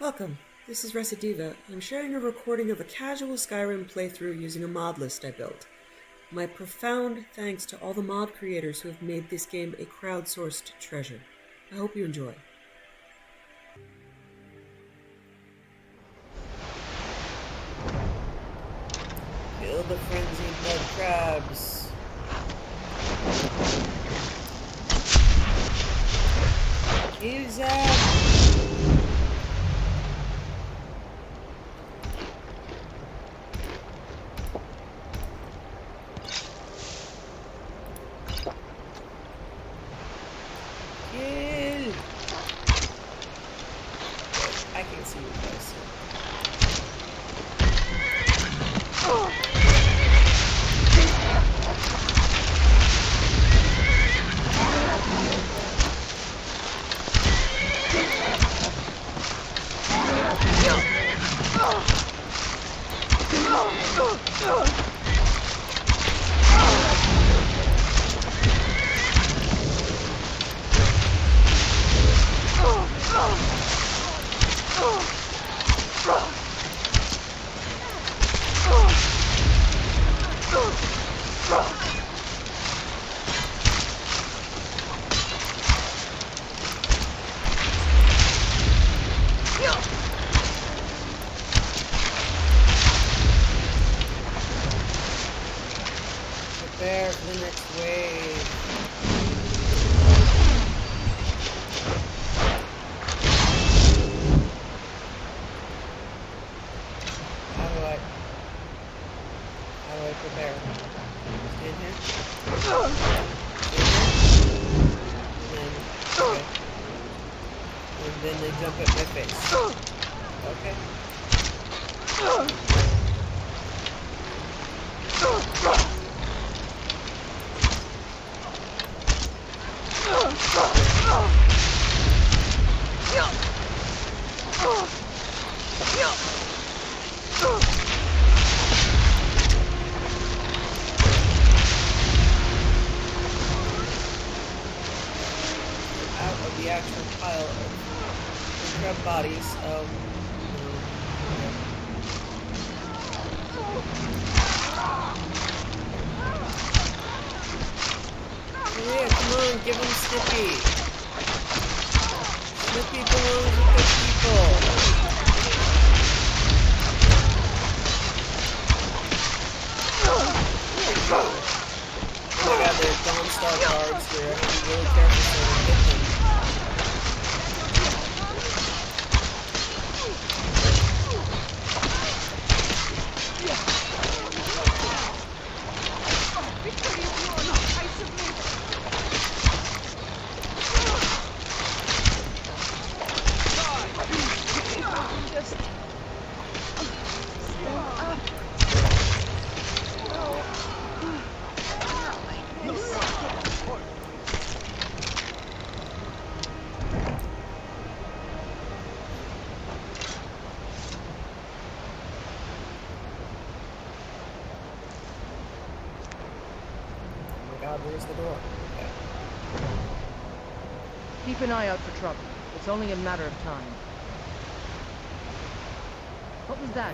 Welcome, this is Recidiva. I'm sharing a recording of a casual Skyrim playthrough using a mod list I built. My profound thanks to all the mod creators who have made this game a crowdsourced treasure. I hope you enjoy. Kill the frenzied mud crabs. Kill them! I can't see you guys. Prepare for the next wave. How do I prepare? Stand here? Stand here? And then they jump at my face. Okay. Out of the actual pile of crab bodies. Yeah, come on, give them Snippy. Snippy belongs with the people. Oh my god, they're Dawn Star guards here. I have to be really careful so I don't hit them. God, where's the door? Okay. Keep an eye out for trouble. It's only a matter of time. What was that?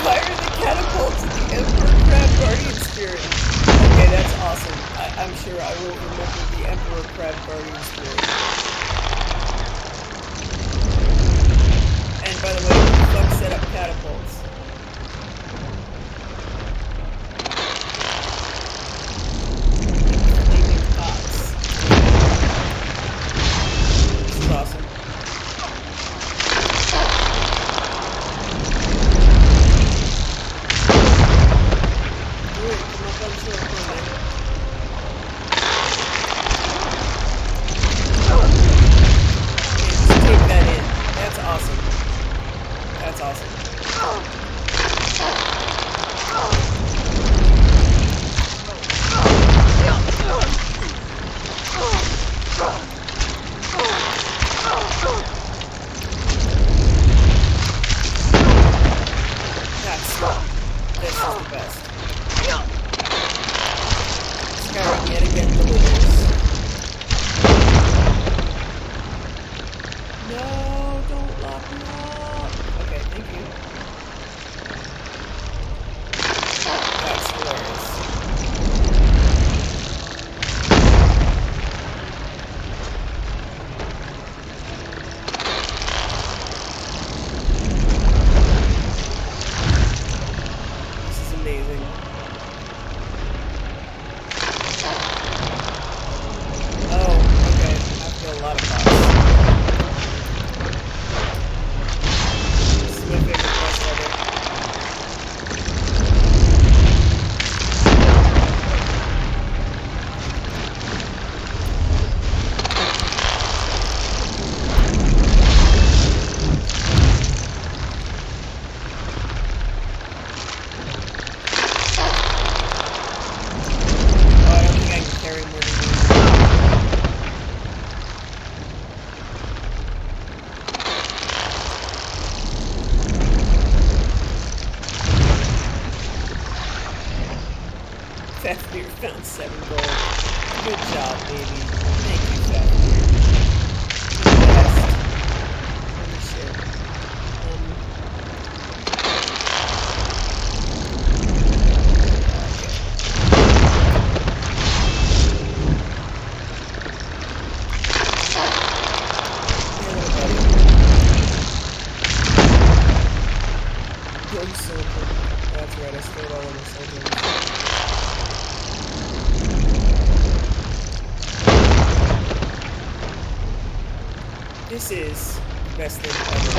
Fire the catapults at the Emperor Crab Guardian Spirit. Okay, that's awesome. I'm sure I will remember the Emperor Crab Guardian Spirit. And by the way, who the fuck set up catapults? Flaming pots. This is awesome. Do it, come up on shore, come on, man. Okay, just take that in. That's awesome. That's awesome. This is the best. Fafnir found 7 gold. Good job, baby. Thank you, Fafnir. You're the best. Holy shit. That's right, I stole all of my soldiers. This is the best thing ever.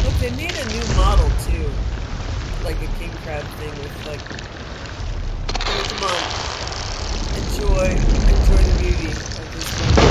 Look, they made a new model too. Like a king crab thing with like, come on, enjoy the beauty of this movie.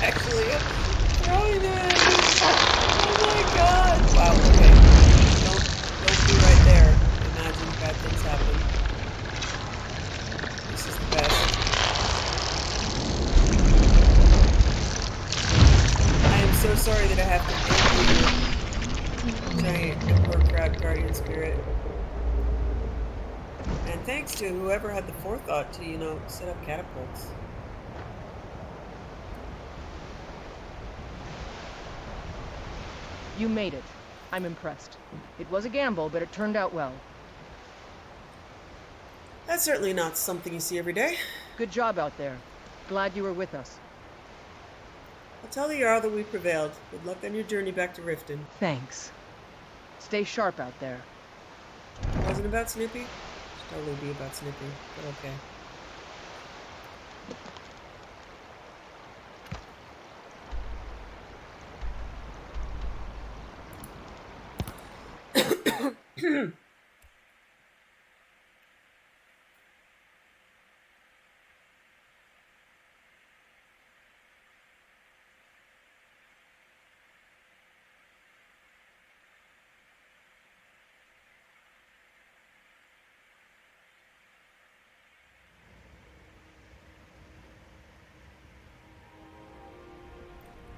Actually, throwing it. Oh my god! Wow. Okay. Don't be right there. Imagine bad things happen. This is the best. I am so sorry that I have to make you giant emperor crab guardian spirit. And thanks to whoever had the forethought to, set up catapults. You made it. I'm impressed. It was a gamble, but it turned out well. That's certainly not something you see every day. Good job out there. Glad you were with us. I'll tell the Jarl that we prevailed. Good luck on your journey back to Riften. Thanks. Stay sharp out there. It wasn't about Snippy? It should totally be about Snippy, but okay.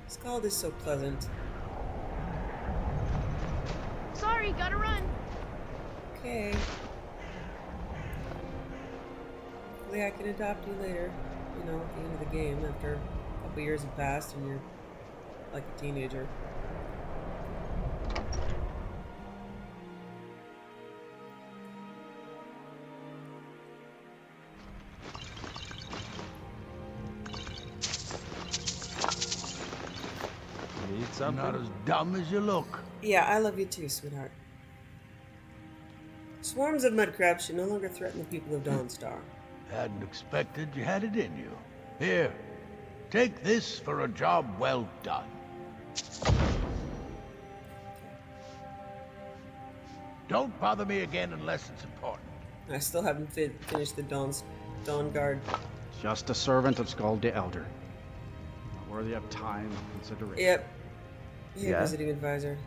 Scald is so pleasant. Sorry, gotta run. Okay. Hopefully I can adopt you later. At the end of the game, after a couple years have passed and you're like a teenager. Need something? Not as dumb as you look. Yeah, I love you too, sweetheart. Swarms of mud crabs should no longer threaten the people of Dawnstar. Hadn't expected you had it in you. Here, take this for a job well done. Don't bother me again unless it's important. I still haven't finished the Dawn Guard. Just a servant of Skald the Elder. Not worthy of time and consideration. Yep. Yeah. Visiting advisor.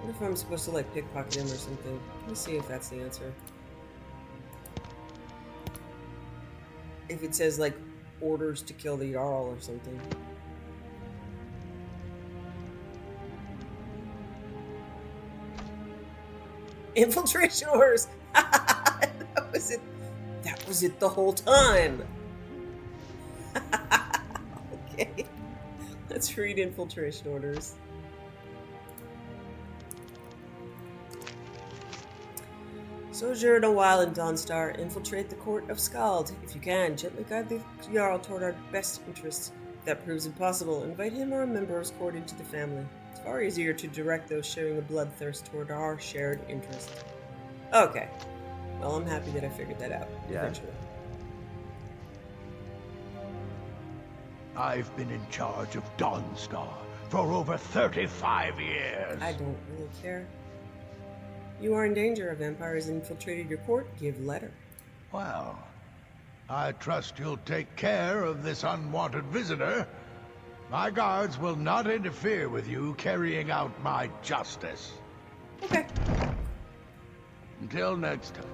What if I'm supposed to like pickpocket him or something? Let me see if that's the answer. If it says like orders to kill the Jarl or something. Infiltration orders. That was it. That was it the whole time. Okay. Let's read infiltration orders. Sojourn a while in Dawnstar, infiltrate the court of Skald. If you can, gently guide the Jarl toward our best interests. If that proves impossible, invite him or a member of his court into the family. It's far easier to direct those sharing a bloodthirst toward our shared interest. Okay. Well, I'm happy that I figured that out eventually. I've been in charge of Dawnstar for over 35 years. I don't really care. You are in danger. A vampire has infiltrated your court. Give letter. Well, I trust you'll take care of this unwanted visitor. My guards will not interfere with you carrying out my justice. Okay. Until next time.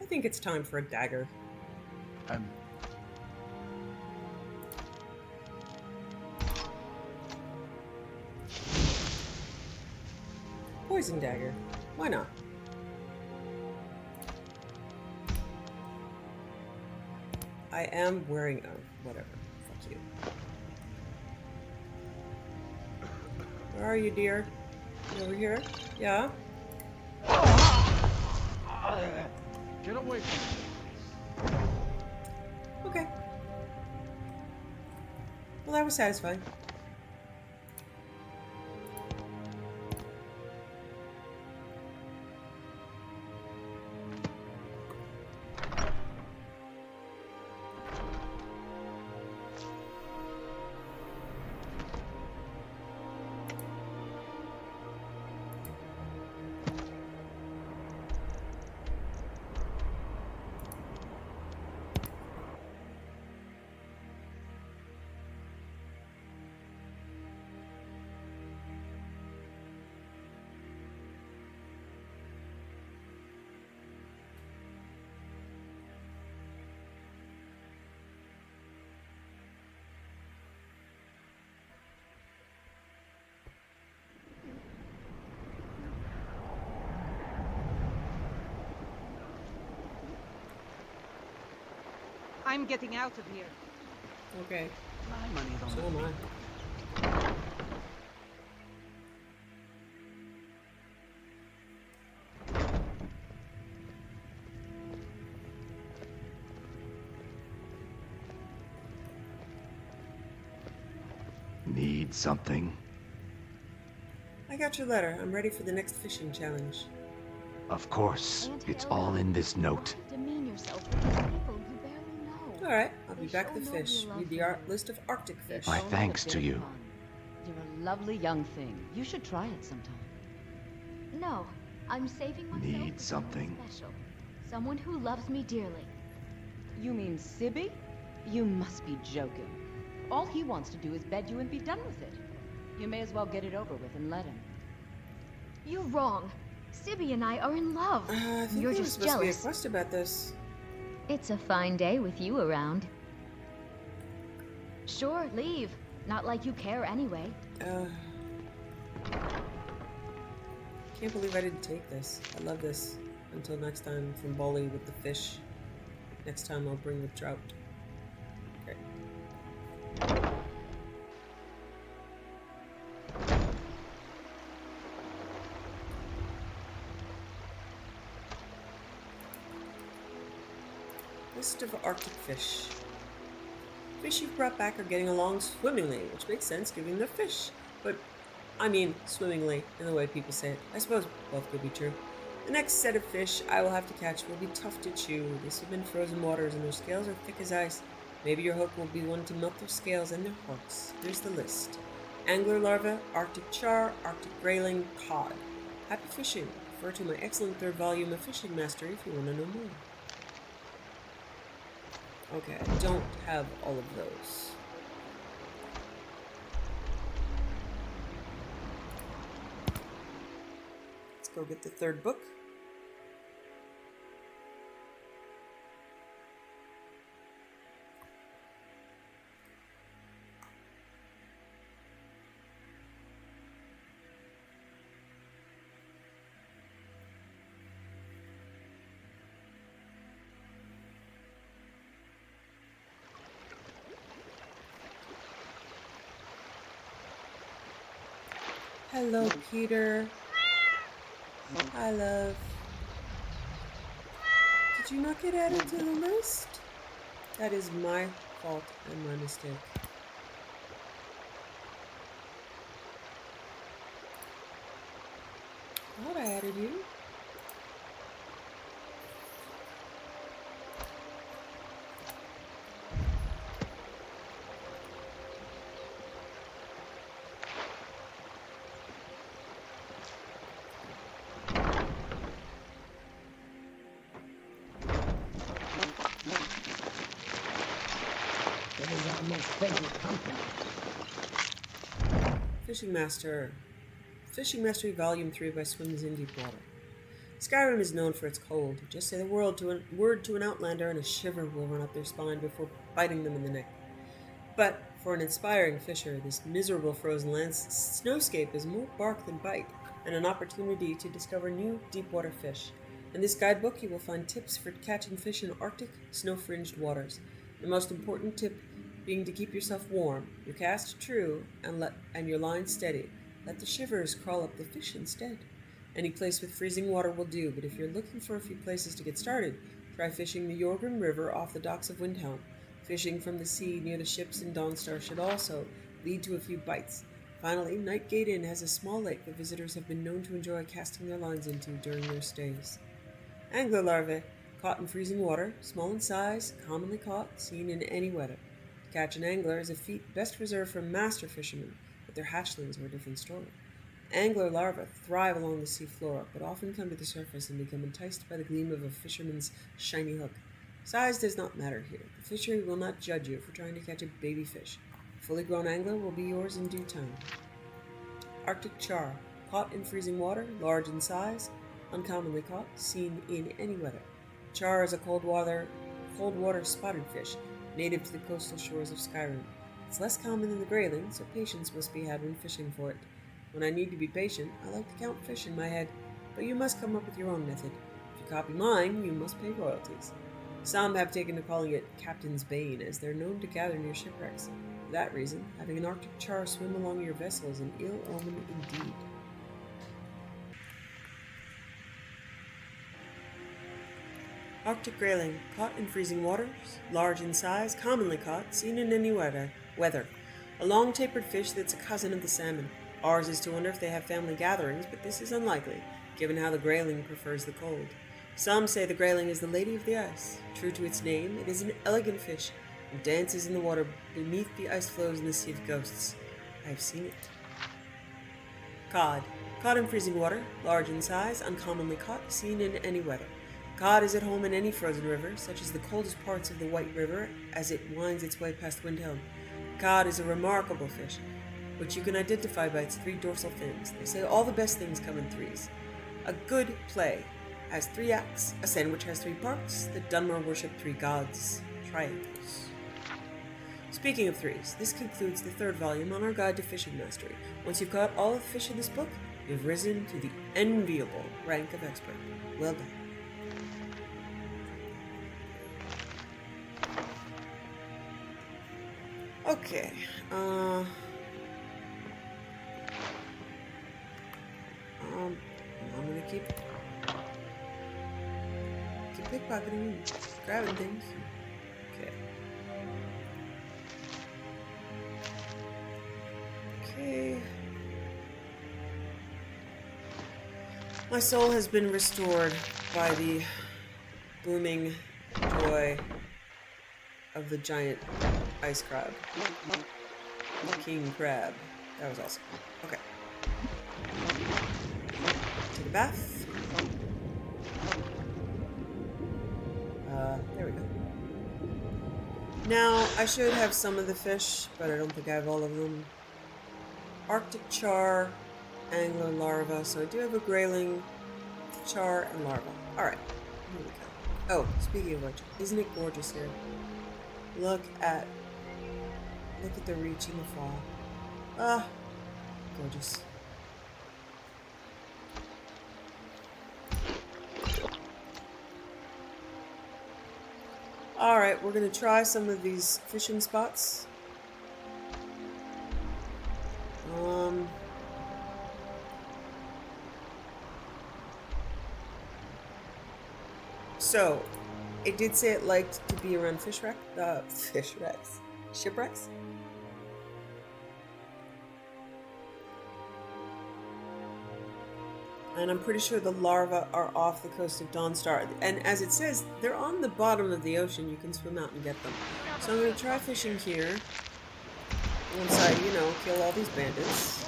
I think it's time for a dagger. Poison dagger. Why not? I am wearing whatever. Fuck you. Where are you, dear? You over here? Yeah? Get away from me. Okay. Well, that was satisfying. I'm getting out of here. Okay. My money's on So the am I. Need something? I got your letter. I'm ready for the next fishing challenge. Of course. Aunt It's Hilda, all in this note. Demean yourself with these people you barely know. Alright, I'll be They back sure with the know you fish. love Read the them. list of Arctic fish. My Only a thanks bit to of you. fun. You're a lovely young thing. You should try it sometime. No, I'm saving myself Need for someone something? special. Someone who loves me dearly. You mean Sibby? You must be joking. All he wants to do is bed you and be done with it. You may as well get it over with and let him. You're wrong. Sibby and I are in love. I think You're there was just supposed to be a jealous. quest about this. It's a fine day with you around. Sure, leave. Not like you care anyway. Can't believe I didn't take this. I love this. Until next time from Bali with the fish. Next time I'll bring the trout. Okay. List of Arctic fish. Fish you've brought back are getting along swimmingly, which makes sense given they're fish. But, I mean, swimmingly, in the way people say it. I suppose both could be true. The next set of fish I will have to catch will be tough to chew. They swim in frozen waters and their scales are thick as ice. Maybe your hook will be one to melt their scales and their hearts. Here's the list. Angler larva, Arctic char, Arctic grayling, cod. Happy fishing. Refer to my excellent third volume of Fishing Mastery if you want to know more. Okay, I don't have all of those. Let's go get the third book. Hello, Peter. Hi, love. Did you not get added to the list? That is my fault and my mistake. I thought I added you. Fishing Mastery Volume 3 by Swims in Deep Water. Skyrim is known for its cold. Just say the word to an outlander and a shiver will run up their spine before biting them in the neck. But for an inspiring fisher, this miserable frozen snowscape is more bark than bite, and an opportunity to discover new deep-water fish. In this guidebook, you will find tips for catching fish in Arctic, snow-fringed waters. The most important tip being to keep yourself warm. Your cast true and your line steady. Let the shivers crawl up the fish instead. Any place with freezing water will do, but if you're looking for a few places to get started, try fishing the Jorgrim River off the docks of Windhelm. Fishing from the sea near the ships in Dawnstar should also lead to a few bites. Finally, Nightgate Inn has a small lake that visitors have been known to enjoy casting their lines into during their stays. Angler larvae, caught in freezing water, small in size, commonly caught, seen in any weather. To catch an angler is a feat best reserved for master fishermen, but their hatchlings are a different story. Angler larvae thrive along the sea floor, but often come to the surface and become enticed by the gleam of a fisherman's shiny hook. Size does not matter here. The fishery will not judge you for trying to catch a baby fish. A fully grown angler will be yours in due time. Arctic char, caught in freezing water, large in size, uncommonly caught, seen in any weather. Char is a cold water spotted fish, native to the coastal shores of Skyrim. It's less common than the grayling, so patience must be had when fishing for it. When I need to be patient, I like to count fish in my head, but you must come up with your own method. If you copy mine, you must pay royalties. Some have taken to calling it Captain's Bane, as they're known to gather near shipwrecks. For that reason, having an Arctic char swim along your vessel is an ill omen indeed. Arctic grayling, caught in freezing waters, large in size, commonly caught, seen in any weather. A long tapered fish that's a cousin of the salmon. Ours is to wonder if they have family gatherings, but this is unlikely, given how the grayling prefers the cold. Some say the grayling is the lady of the ice. True to its name, it is an elegant fish, and dances in the water beneath the ice floes in the Sea of Ghosts. I have seen it. Cod, caught in freezing water, large in size, uncommonly caught, seen in any weather. Cod is at home in any frozen river, such as the coldest parts of the White River as it winds its way past Windhelm. Cod is a remarkable fish, which you can identify by its 3 dorsal fins. They say all the best things come in threes. A good play has 3 acts, a sandwich has 3 parts, the Dunmer worship 3 gods, triangles. Speaking of threes, this concludes the 3rd volume on our guide to fishing mastery. Once you've caught all of the fish in this book, you've risen to the enviable rank of expert. Well done. Okay, I'm gonna keep pickpocketing and grabbing things. Okay. My soul has been restored by the booming joy of the giant ice crab. King crab. That was awesome. Okay. Take a bath. There we go. Now, I should have some of the fish, but I don't think I have all of them. Arctic char, angler larva. So I do have a grayling, char, and larva. Alright. Here we go. Oh, speaking of which, isn't it gorgeous here? Look at the reach in the fall. Ah, gorgeous. Alright, we're gonna try some of these fishing spots. So, it did say it liked to be around shipwrecks. And I'm pretty sure the larvae are off the coast of Dawnstar. And as it says, they're on the bottom of the ocean. You can swim out and get them. So I'm going to try fishing here. Once I, kill all these bandits.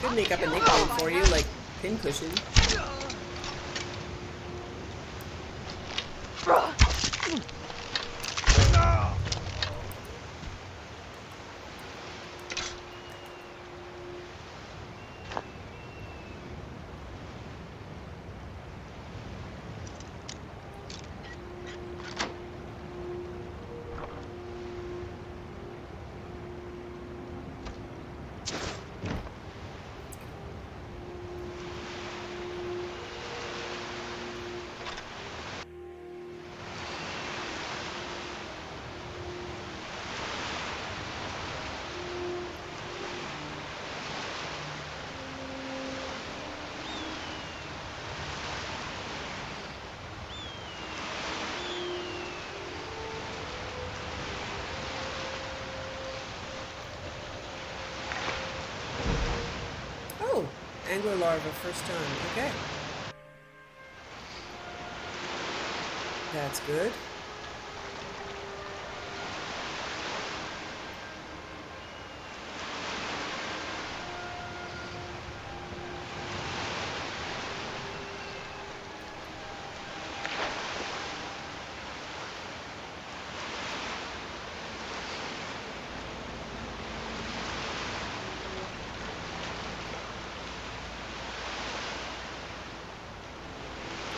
Could make up a nickname for you, like Pincushion. Oh, angler larva, first time. Okay. That's good.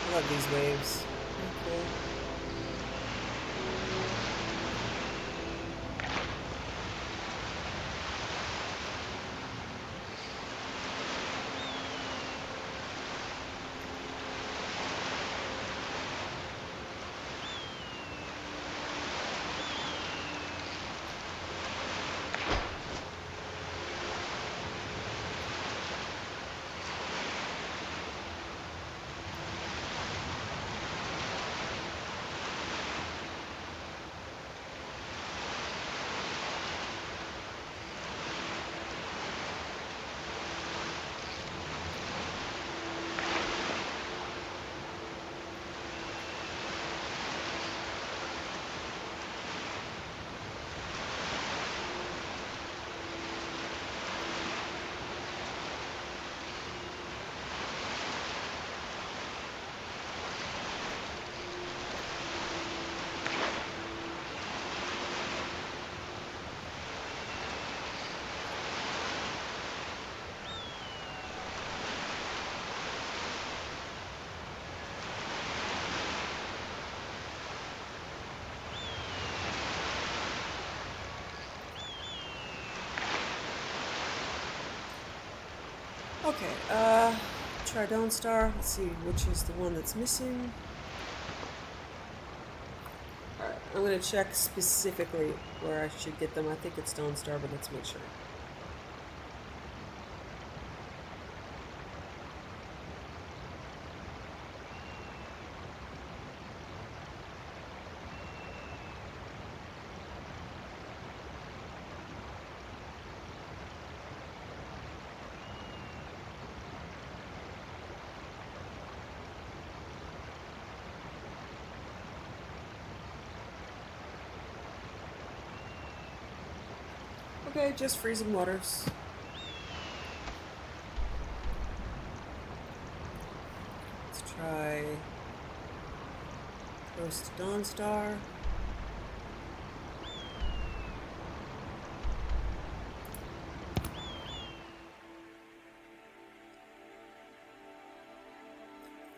I love these waves. They're cool. Okay, try Dawn Star. Let's see which is the one that's missing. Alright, I'm gonna check specifically where I should get them. I think it's Dawn Star, but let's make sure. Okay, just freezing waters. Let's try Roast Dawn Star.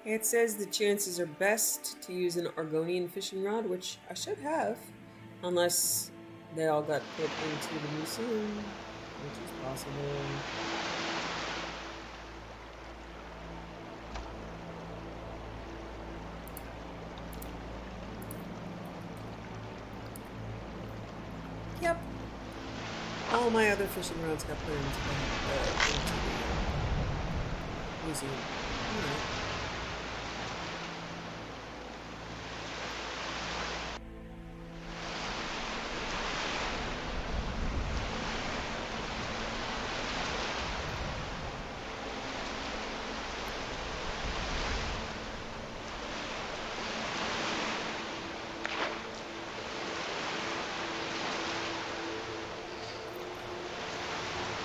It says the chances are best to use an Argonian fishing rod, which I should have, unless they all got put into the museum, which is possible. Yep. All my other fishing rods got put into the museum. Alright.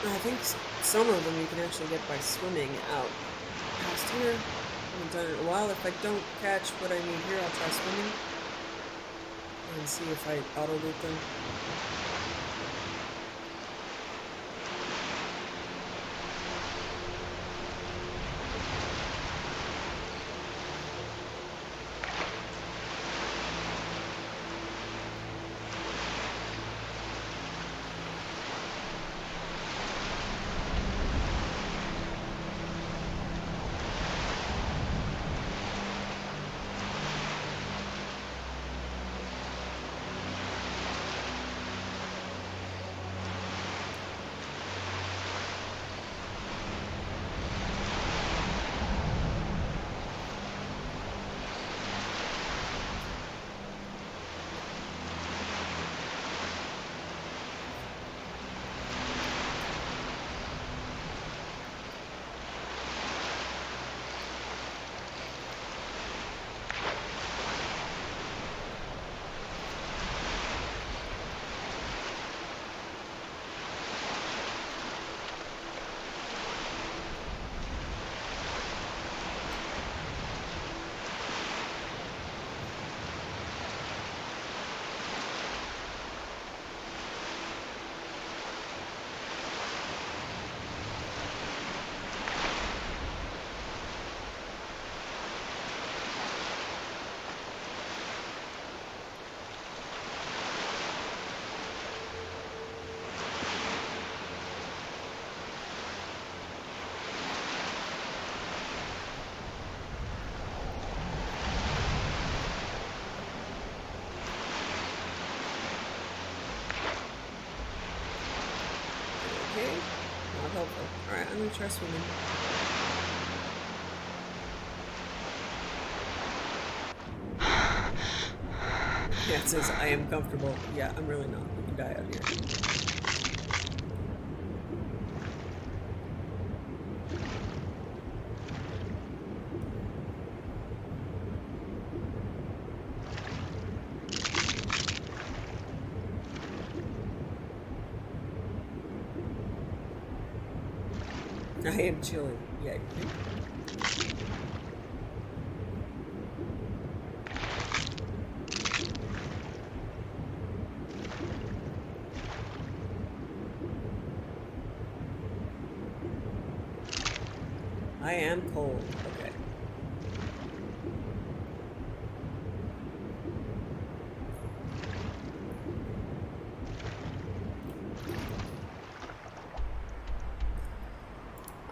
I think some of them you can actually get by swimming out past here. I haven't done it in a while. If I don't catch what I need here, I'll try swimming and see if I auto-loop them. Okay, not helpful. Alright, I'm gonna try swimming. Yeah, it says I am comfortable. Yeah, I'm really not. We can die out here. I am chilling. Yeah. I am cold. Okay.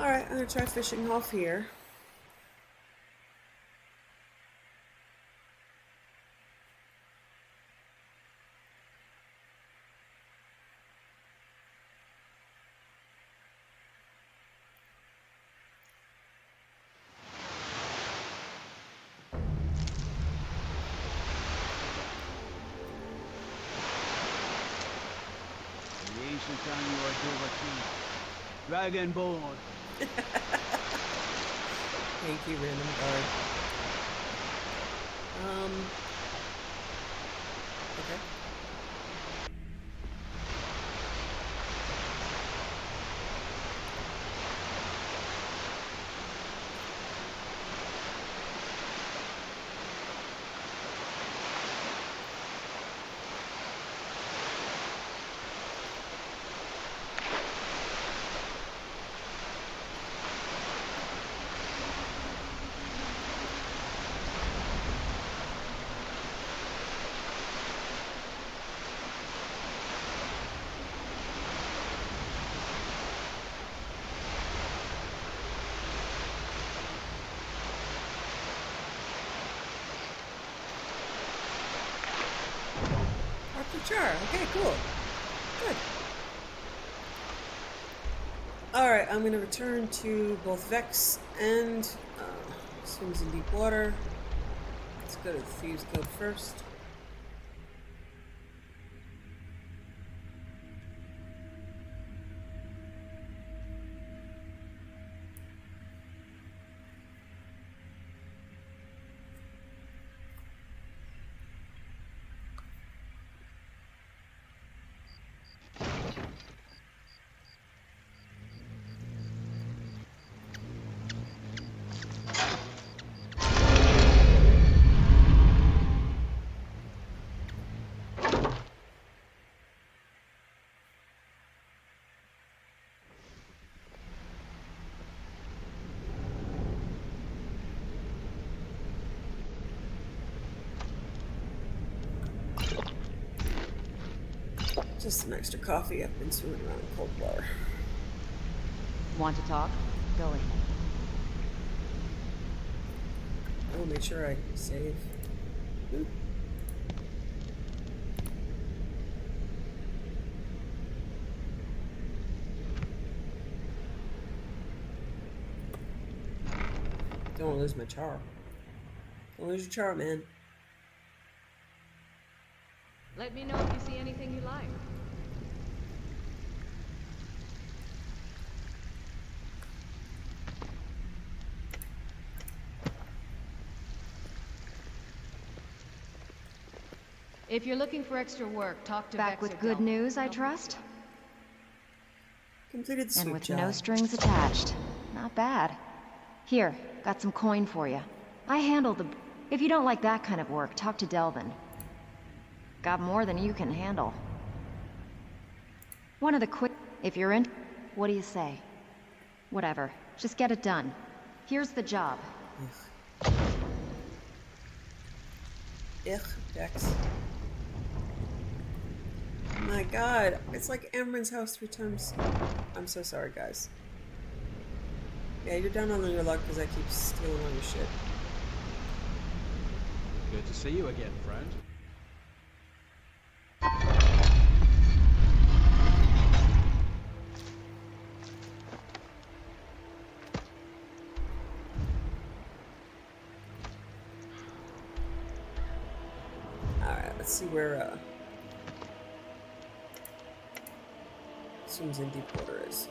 Alright, I'm gonna try fishing off here. The ancient time you are Dragonborn. Thank you, random guard. Okay. Char. Okay, cool. Good. Alright, I'm going to return to both Vex and Swims in Deep Water. Let's go to the Thieves Guild first. Just some extra coffee. I've been swimming around in cold water. Want to talk? Go ahead. I will make sure I save. Oop. Don't want to lose my char. Don't lose your char, man. Let me know if you see anything you like. If you're looking for extra work, talk to Back Vex with or good Del. news, I trust? Completed the And sweep with job. no strings attached. Not bad. Here, got some coin for you. I handled the... If you don't like that kind of work, talk to Delvin. Got more than you can handle. One of the quick... If you're in... What do you say? Whatever. Just get it done. Here's the job. Ugh, Dex. My god, it's like Amron's house 3 times. I'm so sorry, guys. Yeah, you're down on your luck because I keep stealing all your shit. Good to see you again, friend. Alright, let's see where, Seems in deep water is.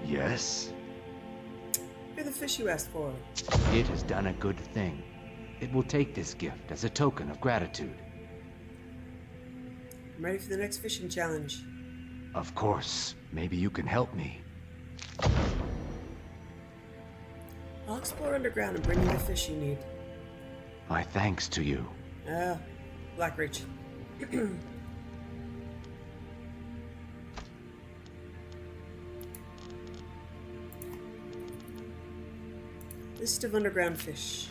Yes? You're the fish you asked for. It has done a good thing. It will take this gift as a token of gratitude. I'm ready for the next fishing challenge. Of course. Maybe you can help me. I'll explore underground and bring you the fish you need. My thanks to you. Blackreach. List of underground fish.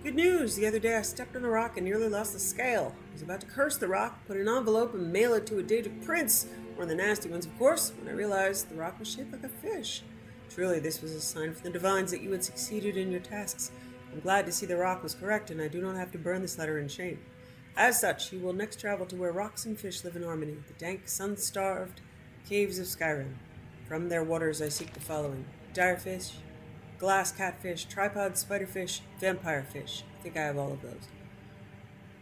Good news! The other day I stepped on a rock and nearly lost the scale. I was about to curse the rock, put an envelope and mail it to a dated prince. One of the nasty ones, of course, when I realized the rock was shaped like a fish. Truly, this was a sign from the divines that you had succeeded in your tasks. I'm glad to see the rock was correct and I do not have to burn this letter in shame. As such, you will next travel to where rocks and fish live in harmony, the dank, sun-starved caves of Skyrim. From their waters I seek the following: direfish, glass catfish, tripod spiderfish, vampire fish. I think I have all of those.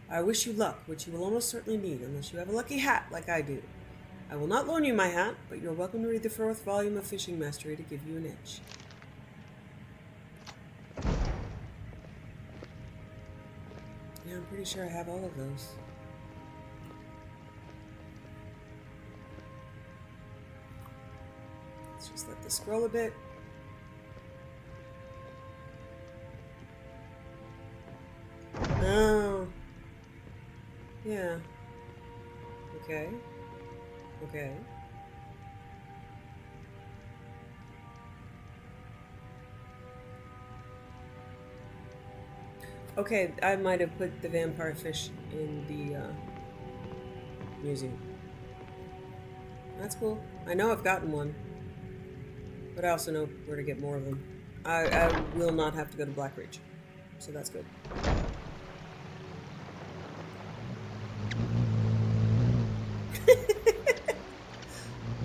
I wish you luck, which you will almost certainly need, unless you have a lucky hat like I do. I will not loan you my hat, but you're welcome to read the 4th volume of Fishing Mastery to give you an edge. Yeah, I'm pretty sure I have all of those. Let's just let this scroll a bit. Oh. Yeah. Okay. Okay. Okay, I might have put the vampire fish in the museum. That's cool. I know I've gotten one, but I also know where to get more of them. I will not have to go to Blackreach, so that's good.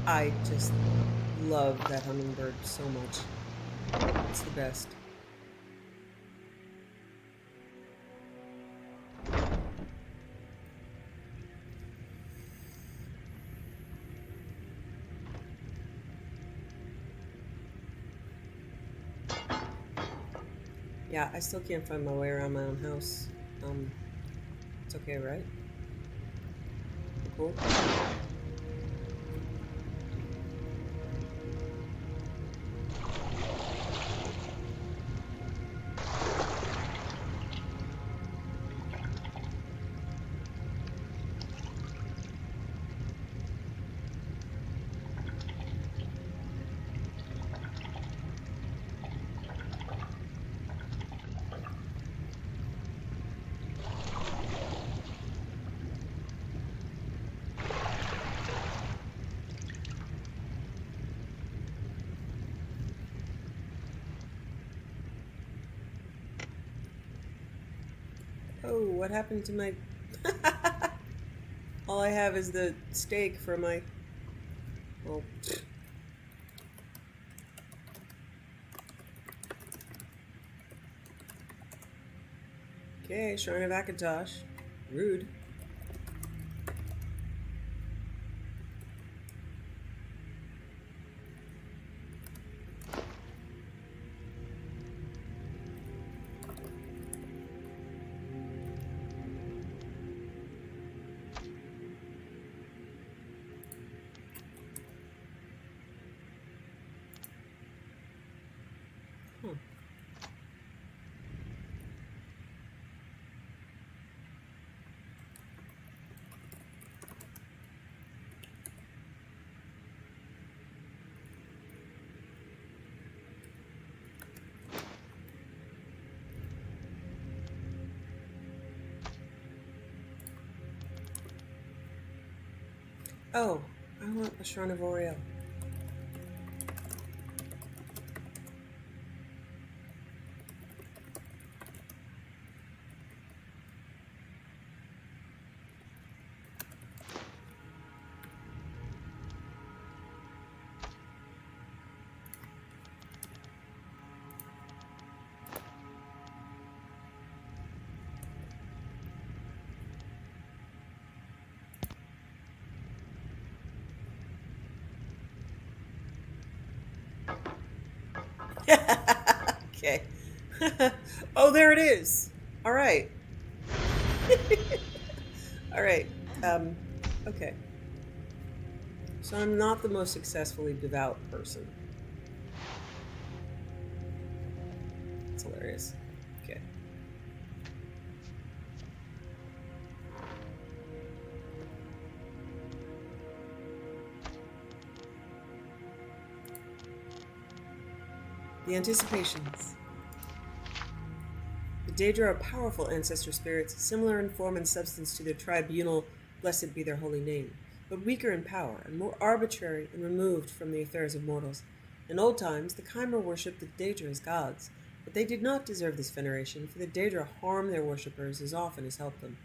I just love that hummingbird so much. It's the best. Yeah, I still can't find my way around my own house. It's okay, right? Cool. Oh, what happened to my... All I have is the steak for my... Oh. Okay, Shrine of Akatosh. Rude. Huh. Oh, I want a Shrine of Oriel. Okay. Oh, there it is. All right. All right. Okay. So I'm not the most successfully devout person. It's hilarious. Okay. The Anticipations. The Daedra are powerful ancestor spirits, similar in form and substance to their tribunal, blessed be their holy name, but weaker in power and more arbitrary and removed from the affairs of mortals. In old times, the Chimera worshipped the Daedra as gods, but they did not deserve this veneration, for the Daedra harm their worshippers as often as help them.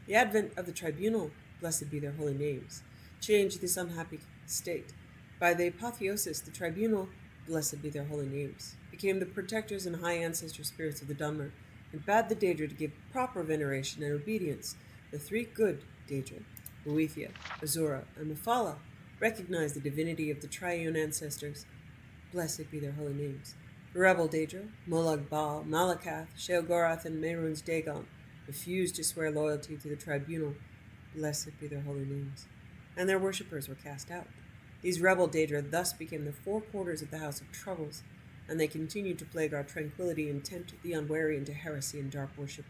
The advent of the tribunal, blessed be their holy names, changed this unhappy state. By the apotheosis, the tribunal, blessed be their holy names, became the protectors and high ancestor spirits of the Dunmer, and bade the Daedra to give proper veneration and obedience. The three good Daedra, Boethia, Azura, and Mephala, recognized the divinity of the triune ancestors, blessed be their holy names. The rebel Daedra, Molag Bal, Malakath, Sheogorath, and Mehrunes Dagon, refused to swear loyalty to the tribunal, blessed be their holy names, and their worshippers were cast out. These rebel Daedra thus became the four quarters of the House of Troubles, and they continued to plague our tranquility and tempt the unwary into heresy and dark worship.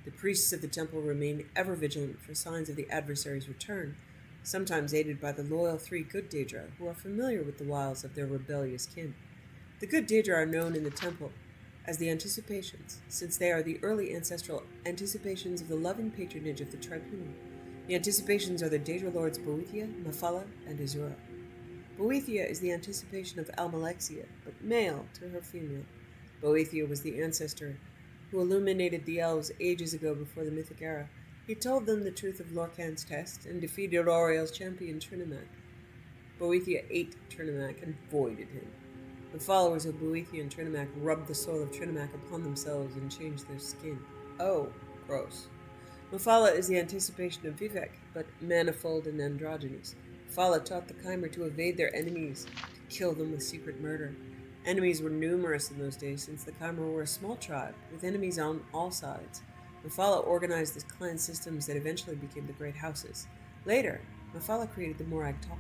The priests of the temple remain ever vigilant for signs of the adversary's return, sometimes aided by the loyal three good Daedra, who are familiar with the wiles of their rebellious kin. The good Daedra are known in the temple as the Anticipations, since they are the early ancestral anticipations of the loving patronage of the tribunal. The Anticipations are the Daedra lords Boethia, Mephala, and Azura. Boethia is the anticipation of Almalexia, but male to her female. Boethia was the ancestor who illuminated the elves ages ago before the Mythic Era. He told them the truth of Lorkhan's test and defeated Auriel's champion Trinimac. Boethia ate Trinimac and voided him. The followers of Boethia and Trinimac rubbed the soul of Trinimac upon themselves and changed their skin. Oh, gross. Mephala is the anticipation of Vivek, but manifold and androgynous. Mephala taught the Chimera to evade their enemies, to kill them with secret murder. Enemies were numerous in those days, since the Chimera were a small tribe, with enemies on all sides. Mephala organized the clan systems that eventually became the Great Houses. Later, Mafala created the Morag Tom.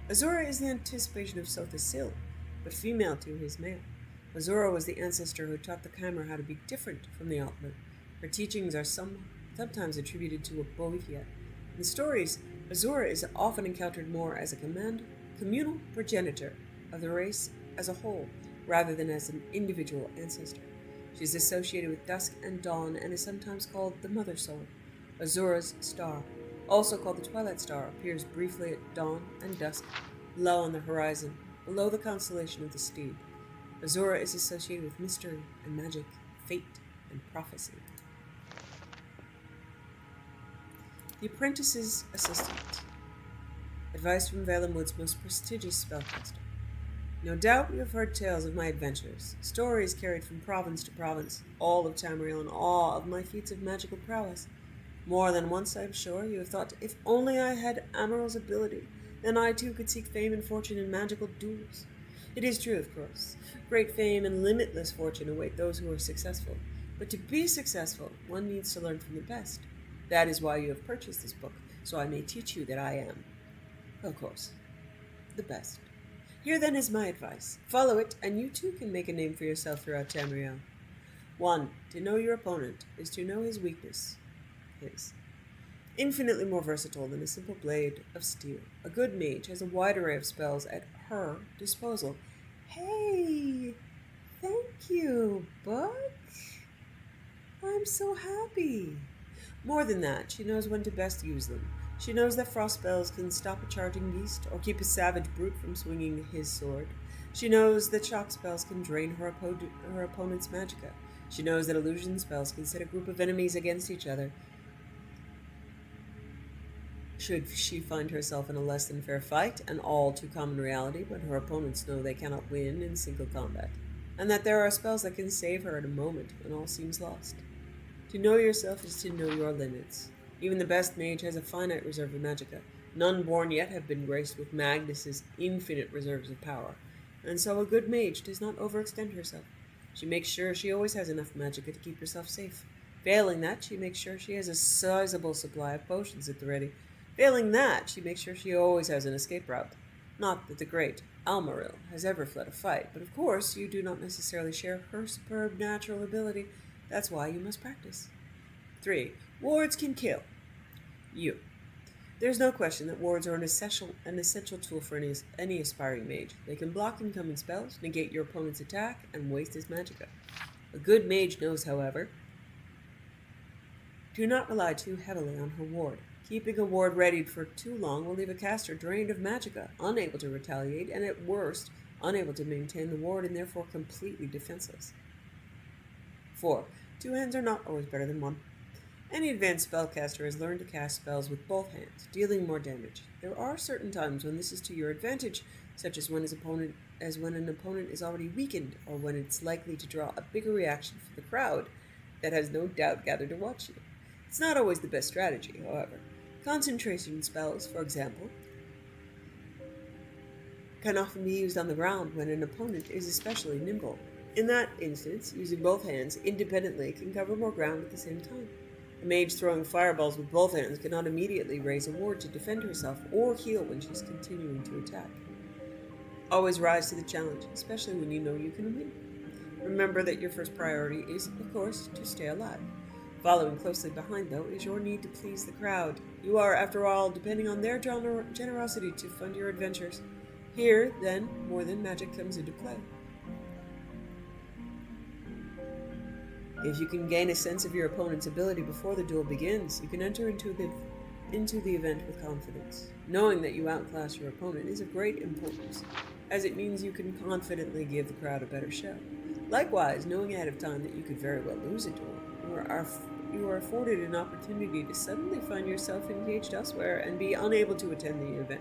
Azura is the anticipation of Sotha Sil, but female to his male. Azura was the ancestor who taught the Chimer how to be different from the Altman. Her teachings are sometimes attributed to a Boethia. In stories, Azura is often encountered more as a communal progenitor of the race as a whole, rather than as an individual ancestor. She is associated with dusk and dawn and is sometimes called the Mother Soul. Azura's star, also called the Twilight Star, appears briefly at dawn and dusk, low on the horizon, below the constellation of the Steed. Azura is associated with mystery and magic, fate and prophecy. The Apprentice's Assistant. Advice from Valen Wood's most prestigious spellcaster. No doubt you have heard tales of my adventures, stories carried from province to province, all of Tamriel in awe of my feats of magical prowess. More than once, I am sure, you have thought, if only I had Amaryl's ability, then I too could seek fame and fortune in magical duels. It is true, of course. Great fame and limitless fortune await those who are successful. But to be successful, one needs to learn from the best. That is why you have purchased this book, so I may teach you that I am, of course, the best. Here then is my advice. Follow it, and you too can make a name for yourself throughout Tamriel. 1. To know your opponent is to know his weakness. His. Infinitely more versatile than a simple blade of steel. A good mage has a wide array of spells at her disposal. Hey! Thank you, book! I'm so happy. More than that, she knows when to best use them. She knows that frost spells can stop a charging beast or keep a savage brute from swinging his sword. She knows that shock spells can drain her opponent's magicka. She knows that illusion spells can set a group of enemies against each other. Should she find herself in a less than fair fight, an all too common reality when her opponents know they cannot win in single combat, and that there are spells that can save her in a moment when all seems lost. To know yourself is to know your limits. Even the best mage has a finite reserve of magicka. None born yet have been graced with Magnus's infinite reserves of power, and so a good mage does not overextend herself. She makes sure she always has enough magicka to keep herself safe. Failing that, she makes sure she has a sizable supply of potions at the ready. Failing that, she makes sure she always has an escape route. Not that the great Almaril has ever fled a fight, but of course you do not necessarily share her superb natural ability. That's why you must practice. 3. Wards can kill. You. There's no question that wards are an essential tool for any aspiring mage. They can block incoming spells, negate your opponent's attack, and waste his magicka. A good mage knows, however, do not rely too heavily on her ward. Keeping a ward readied for too long will leave a caster drained of magicka, unable to retaliate, and at worst, unable to maintain the ward and therefore completely defenseless. 4. 2 hands are not always better than 1. Any advanced spellcaster has learned to cast spells with both hands, dealing more damage. There are certain times when this is to your advantage, such as when an opponent is already weakened, or when it's likely to draw a bigger reaction from the crowd that has no doubt gathered to watch you. It's not always the best strategy, however. Concentration spells, for example, can often be used on the ground when an opponent is especially nimble. In that instance, using both hands independently can cover more ground at the same time. A mage throwing fireballs with both hands cannot immediately raise a ward to defend herself or heal when she's continuing to attack. Always rise to the challenge, especially when you know you can win. Remember that your first priority is, of course, to stay alive. Following closely behind, though, is your need to please the crowd. You are, after all, depending on their generosity to fund your adventures. Here, then, more than magic comes into play. If you can gain a sense of your opponent's ability before the duel begins, you can enter into the event with confidence. Knowing that you outclass your opponent is of great importance, as it means you can confidently give the crowd a better show. Likewise, knowing ahead of time that you could very well lose a duel, you are afforded an opportunity to suddenly find yourself engaged elsewhere and be unable to attend the event.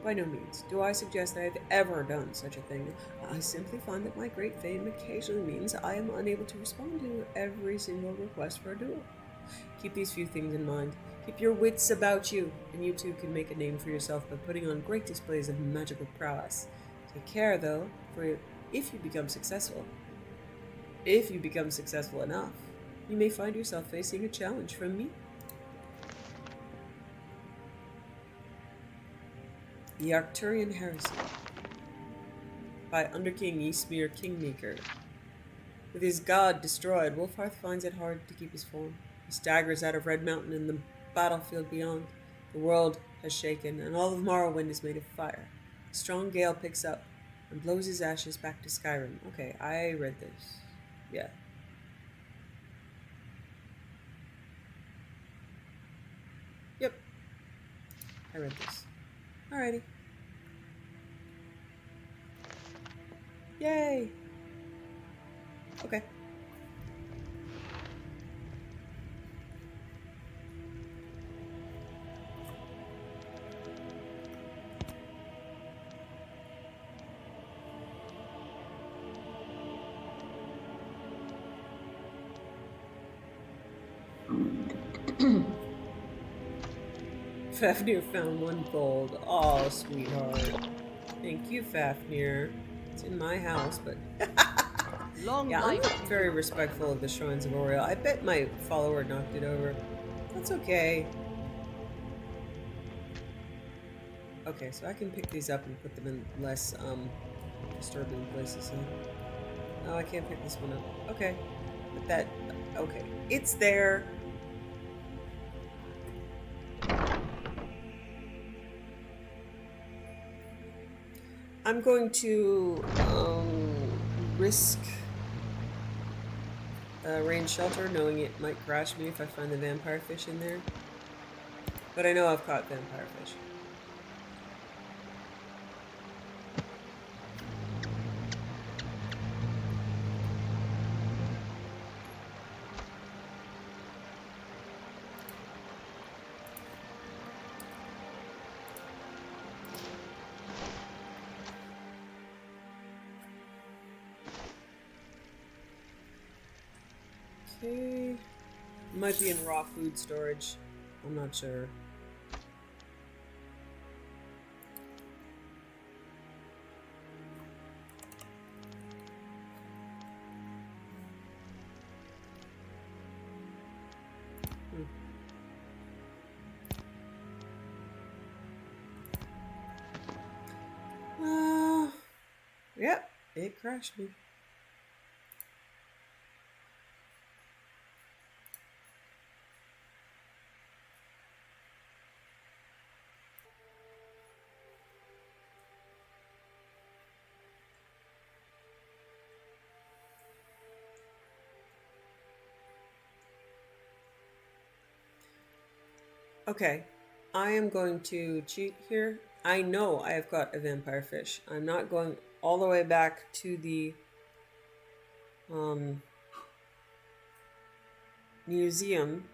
By no means do I suggest that I have ever done such a thing. I simply find that my great fame occasionally means I am unable to respond to every single request for a duel. Keep these few things in mind. Keep your wits about you, and you too can make a name for yourself by putting on great displays of magical prowess. Take care, though, for if you become successful enough, you may find yourself facing a challenge from me. The Arcturian Heresy by Underking Ysmir Kingmaker. With his god destroyed, Wolfhearth finds it hard to keep his form. He staggers out of Red Mountain and the battlefield beyond. The world has shaken, and all of Morrowind is made of fire. A strong gale picks up and blows his ashes back to Skyrim. Okay, I read this. Yeah. Yep. I read this. Alrighty. Yay! Okay. Fafnir found 1 gold. Oh, sweetheart. Thank you, Fafnir. It's in my house, but... Long yeah, I'm life not to very you. respectful of the Shrines of Oriel. I bet my follower knocked it over. That's okay. Okay, so I can pick these up and put them in less, disturbing places, huh? No, I can't pick this one up. Okay. But that... okay. It's there. I'm going to risk rain shelter, knowing it might crash me if I find the vampire fish in there. But I know I've caught vampire fish. Okay. Might be in raw food storage. I'm not sure. Yep, it crashed me. Okay, I am going to cheat here. I know I have got a vampire fish. I'm not going all the way back to the museum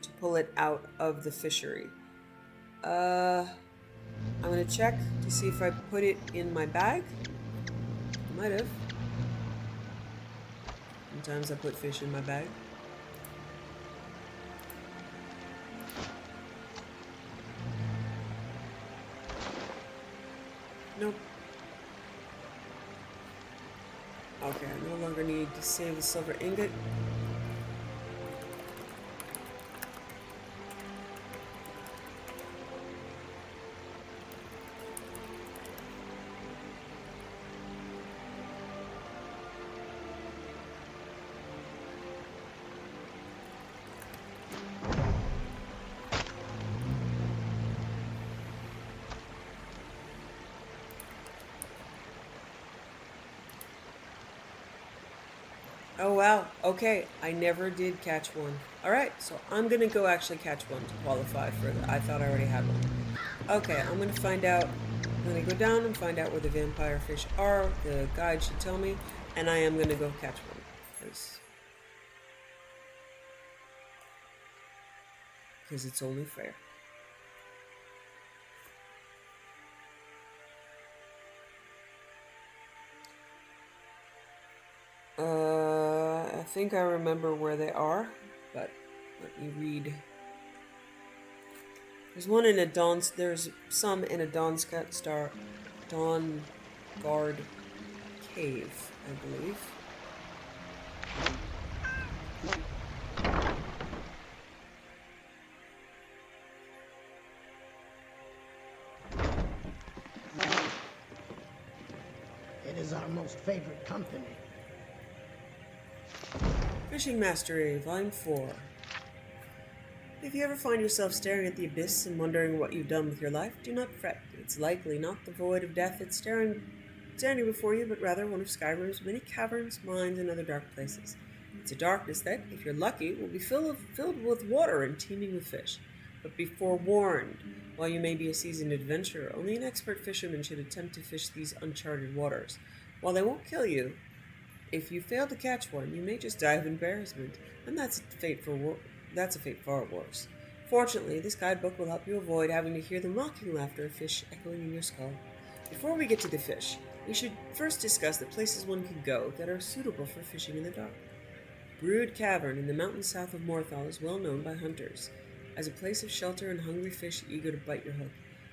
to pull it out of the fishery. I'm gonna check to see if I put it in my bag. I might have. Sometimes I put fish in my bag. Nope. Okay, I no longer need to save the silver ingot. Oh wow, okay, I never did catch one. Alright, so I'm gonna go actually catch one to qualify for the... I thought I already had one. Okay, I'm gonna find out... I'm gonna go down and find out where the vampire fish are. The guide should tell me. And I am gonna go catch one. Because it's only fair. I think I remember where they are, but let me read. There's one in a there's some in a Dawnguard cave, I believe. is our most favorite company. Fishing Mastery, Volume 4. If you ever find yourself staring at the abyss and wondering what you've done with your life, do not fret. It's likely not the void of death that's standing before you, but rather one of Skyrim's many caverns, mines, and other dark places. It's a darkness that, if you're lucky, will be filled with water and teeming with fish. But be forewarned, while you may be a seasoned adventurer, only an expert fisherman should attempt to fish these uncharted waters. While they won't kill you, if you fail to catch one, you may just die of embarrassment, and that's a fate far worse. Fortunately, this guidebook will help you avoid having to hear the mocking laughter of fish echoing in your skull. Before we get to the fish, we should first discuss the places one can go that are suitable for fishing in the dark. Brood Cavern in the mountains south of Morthal is well known by hunters as a place of shelter and hungry fish eager to bite your hook.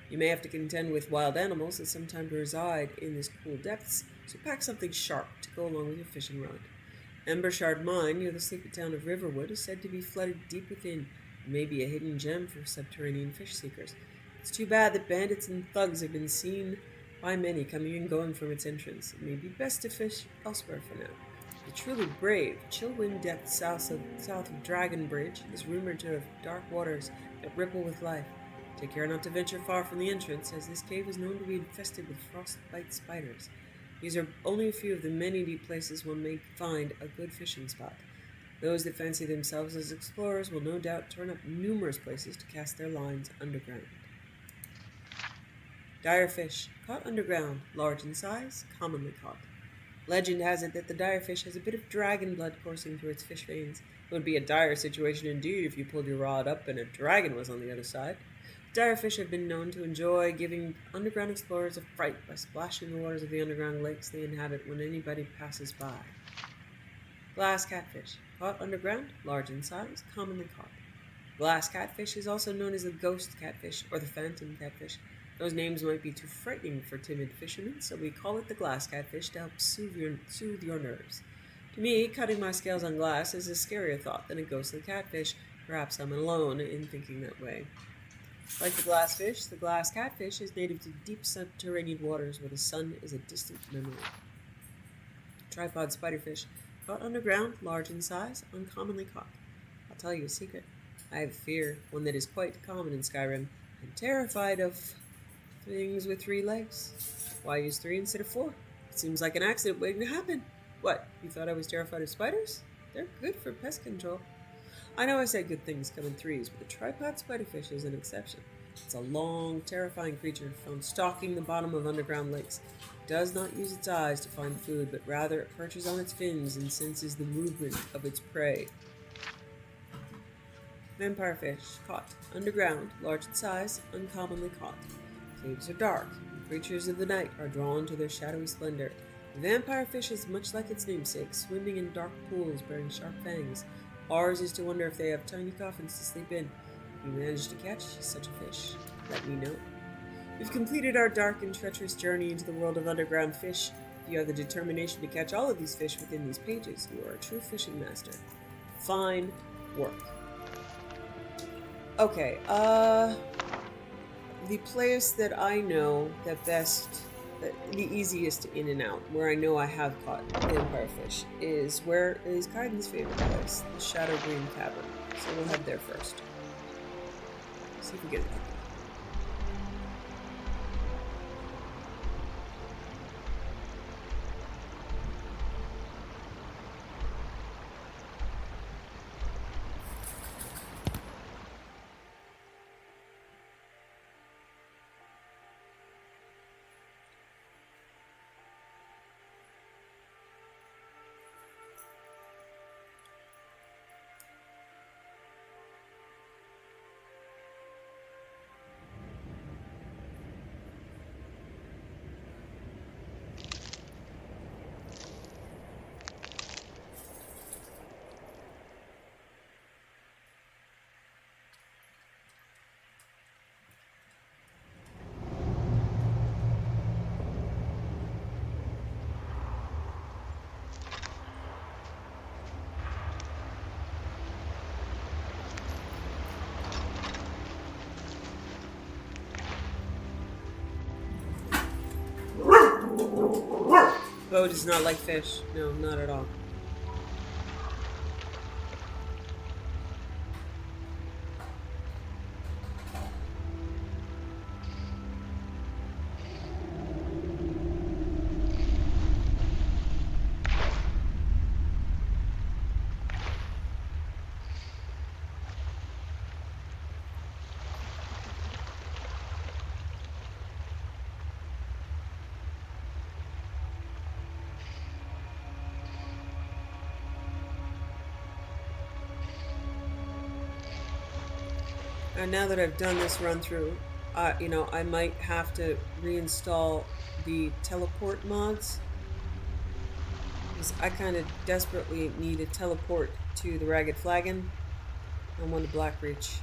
You may have to contend with wild animals that sometimes reside in these cool depths, so pack something sharp to go along with your fishing rod. Embershard Mine, near the sleepy town of Riverwood, is said to be flooded deep within, and may be a hidden gem for subterranean fish seekers. It's too bad that bandits and thugs have been seen by many coming and going from its entrance. It may be best to fish elsewhere for now. The truly brave Chillwind depth south of Dragonbridge is rumored to have dark waters that ripple with life. Take care not to venture far from the entrance, as this cave is known to be infested with frostbite spiders. These are only a few of the many deep places one may find a good fishing spot. Those that fancy themselves as explorers will no doubt turn up numerous places to cast their lines underground. Dire fish, caught underground, large in size, commonly caught. Legend has it that the dire fish has a bit of dragon blood coursing through its fish veins. It would be a dire situation indeed if you pulled your rod up and a dragon was on the other side. Dire fish have been known to enjoy giving underground explorers a fright by splashing the waters of the underground lakes they inhabit when anybody passes by. Glass catfish, caught underground, large in size, commonly caught. Glass catfish is also known as the ghost catfish or the phantom catfish. Those names might be too frightening for timid fishermen, so we call it the glass catfish to help soothe your nerves. To me, cutting my scales on glass is a scarier thought than a ghostly catfish. Perhaps I'm alone in thinking that way. Like the glass catfish is native to deep subterranean waters where the sun is a distant memory. Tripod spiderfish, caught underground, large in size, uncommonly caught. I'll tell you a secret. I have a fear, one that is quite common in Skyrim. I'm terrified of things with 3 legs. Why use 3 instead of 4? It seems like an accident waiting to happen. What, you thought I was terrified of spiders? They're good for pest control. I know I say good things come in 3s, but the tripod spiderfish is an exception. It's a long, terrifying creature found stalking the bottom of underground lakes. It does not use its eyes to find food, but rather it perches on its fins and senses the movement of its prey. Vampire fish, caught underground, large in size, uncommonly caught. Caves are dark, and creatures of the night are drawn to their shadowy splendor. The vampire fish is much like its namesake, swimming in dark pools bearing sharp fangs. Ours is to wonder if they have tiny coffins to sleep in. If you manage to catch such a fish, let me know. We've completed our dark and treacherous journey into the world of underground fish. If you have the determination to catch all of these fish within these pages, you are a true fishing master. Fine work. Okay, the place that I know the easiest in and out, where I know I have caught vampire fish, is Kaidan's favorite place, the Shadow Green Cavern. So we'll head there first. See if we get it. Bo does not like fish. No, not at all. And now that I've done this run through, I might have to reinstall the teleport mods. Because I kind of desperately need a teleport to the Ragged Flagon and one to Blackreach.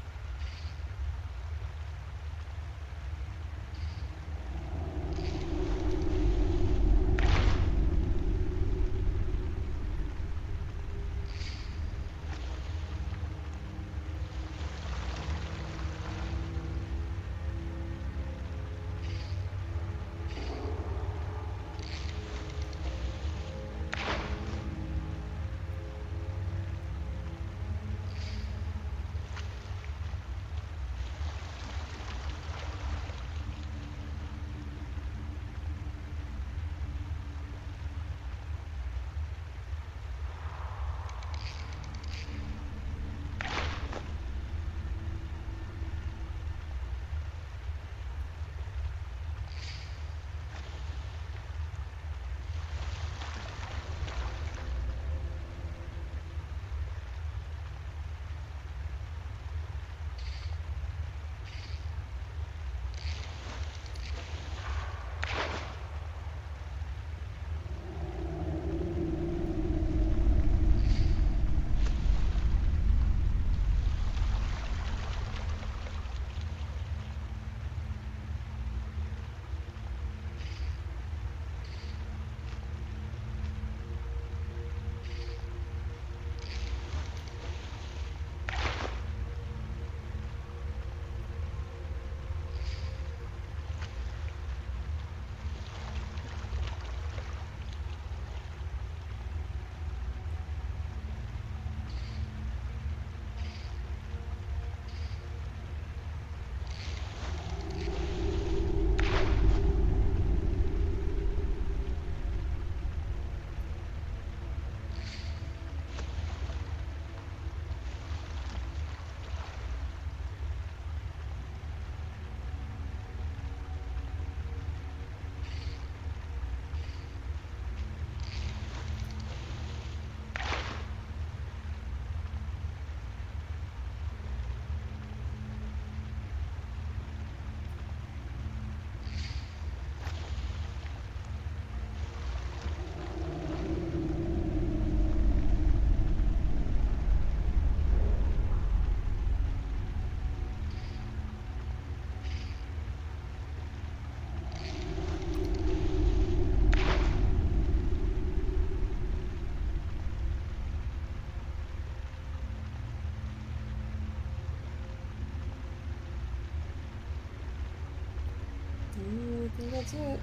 I think that's it.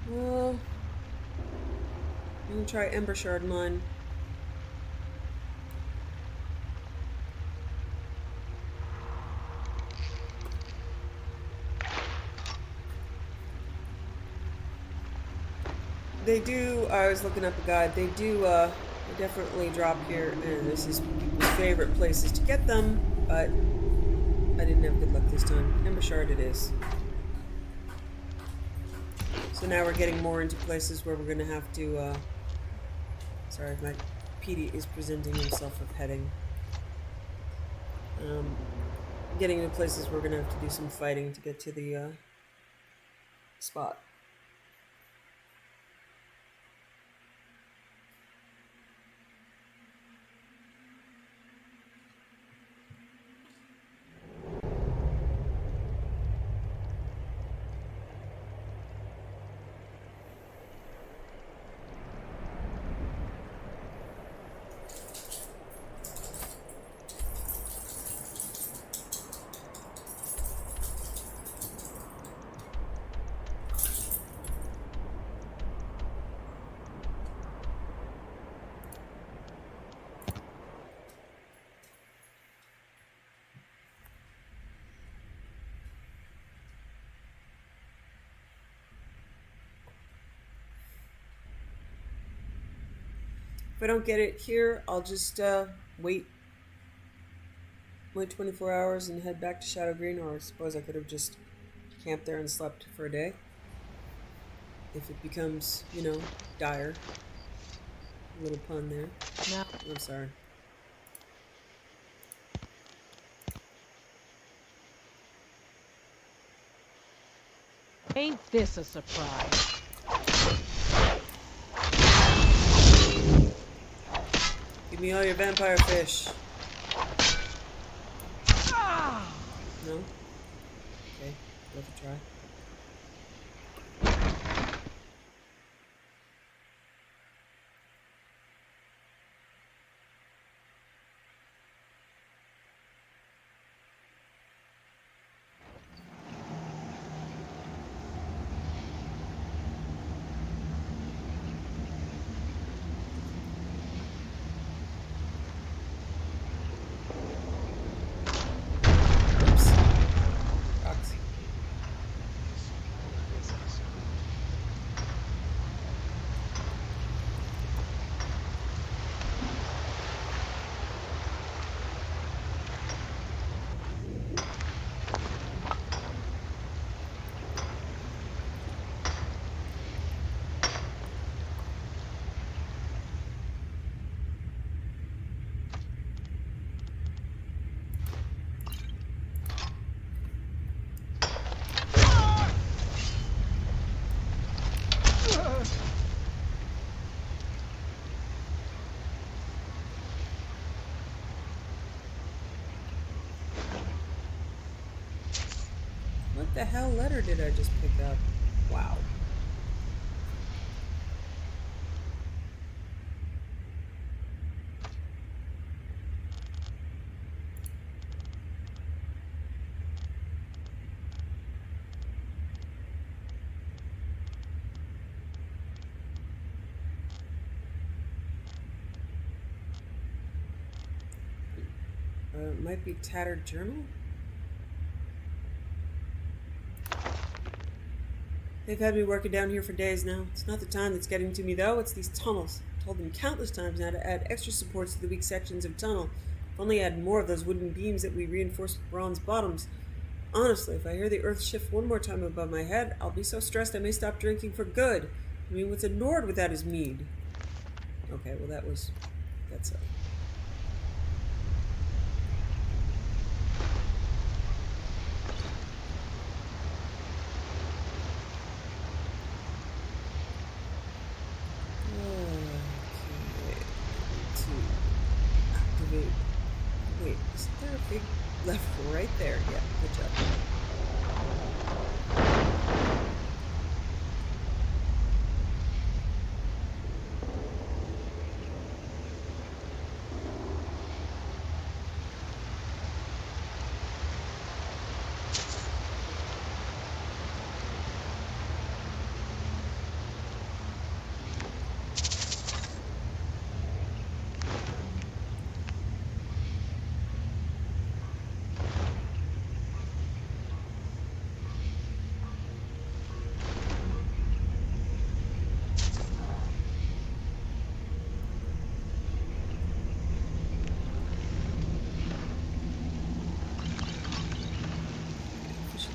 Well, I'm gonna try Ember Shard mine. They do, I was looking up a guide, they do they definitely drop here, and this is people's favorite places to get them, but I didn't have good luck this time. Ember Shard it is. So now we're getting more into places where we're going to have to, sorry, my PD is presenting himself with heading. Getting into places where we're going to have to do some fighting to get to the spot. If I don't get it here, I'll just wait 24 hours and head back to Shadow Green, or I suppose I could have just camped there and slept for a day. If it becomes, dire. A little pun there. No. I'm sorry. Ain't this a surprise? Give me all your vampire fish. No? Okay, worth a try. Oops. Rocks. What the hell letter did I just pick up? Wow. It might be tattered journal? They've had me working down here for days now. It's not the time that's getting to me, though. It's these tunnels. I've told them countless times now to add extra supports to the weak sections of tunnel. If only I had more of those wooden beams that we reinforce with bronze bottoms. Honestly, if I hear the earth shift one more time above my head, I'll be so stressed I may stop drinking for good. I mean, what's a Nord without his mead? Okay, well that's it. Wait, isn't there a big lever right there? Yeah, good job.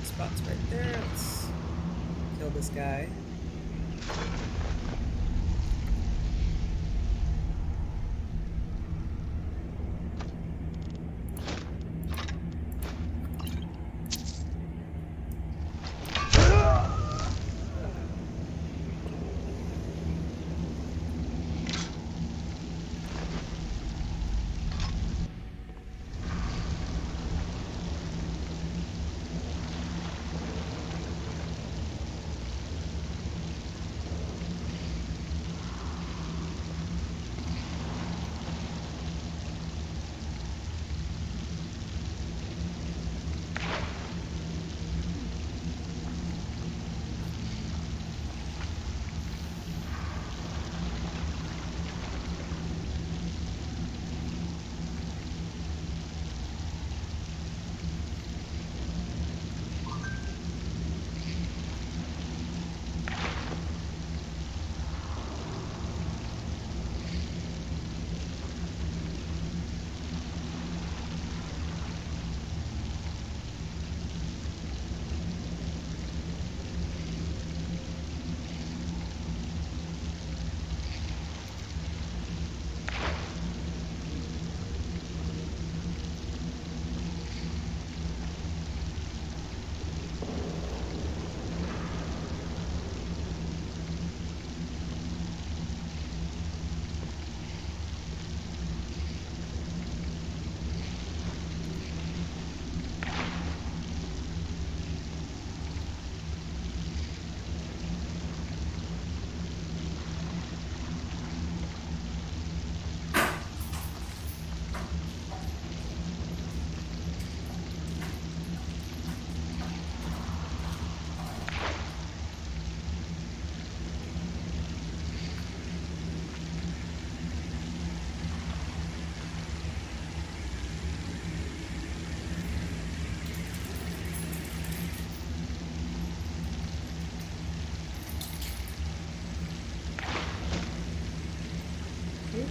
Spots right there. Let's kill this guy.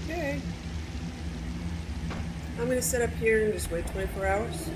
Okay. I'm gonna set up here and just wait 24 hours.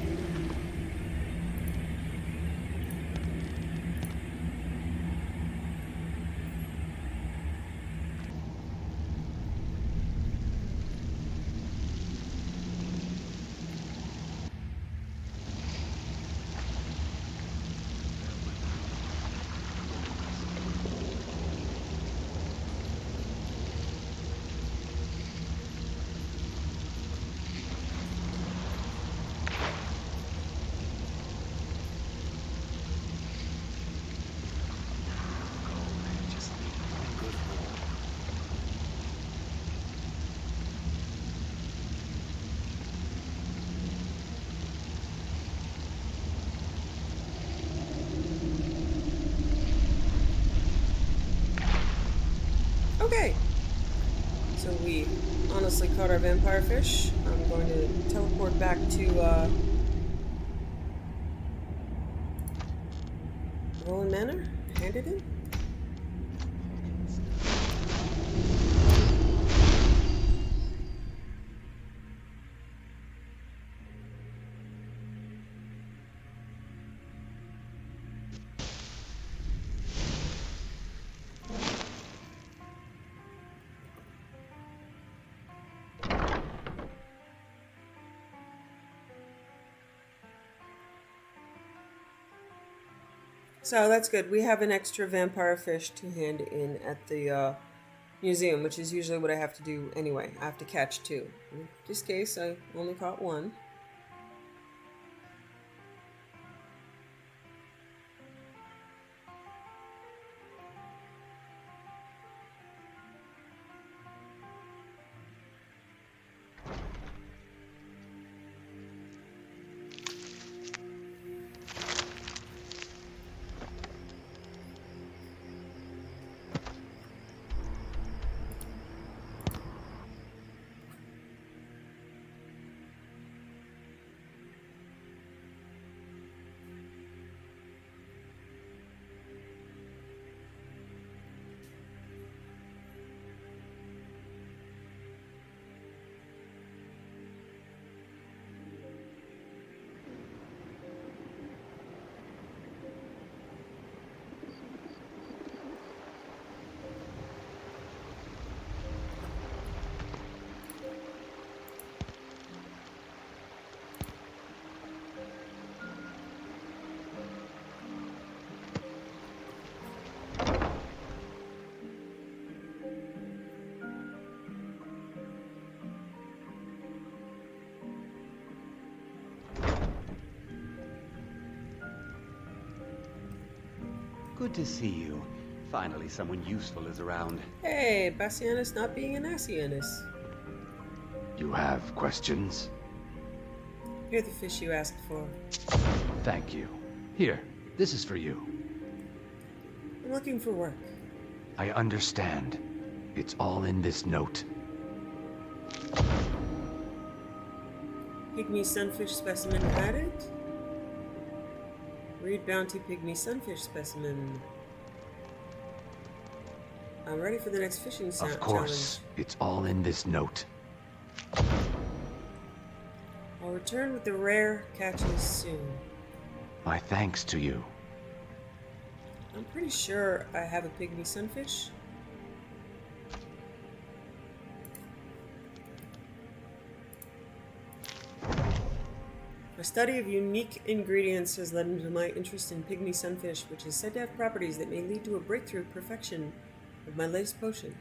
Okay. So we honestly caught our vampire fish. I'm going to teleport back to Roland Manor. Hand it in. So that's good. We have an extra vampire fish to hand in at the museum, which is usually what I have to do anyway. I have to catch two. In this case, I only caught one. Good to see you. Finally, someone useful is around. Hey, Bassianus not being an Assianus. You have questions? You're the fish you asked for. Thank you. Here, this is for you. I'm looking for work. I understand. It's all in this note. Pygmy sunfish specimen added. Read bounty pygmy sunfish specimen. I'm ready for the next fishing challenge. Of course, it's all in this note. I'll return with the rare catches soon. My thanks to you. I'm pretty sure I have a pygmy sunfish. My study of unique ingredients has led into my interest in pygmy sunfish, which is said to have properties that may lead to a breakthrough perfection of my latest potion.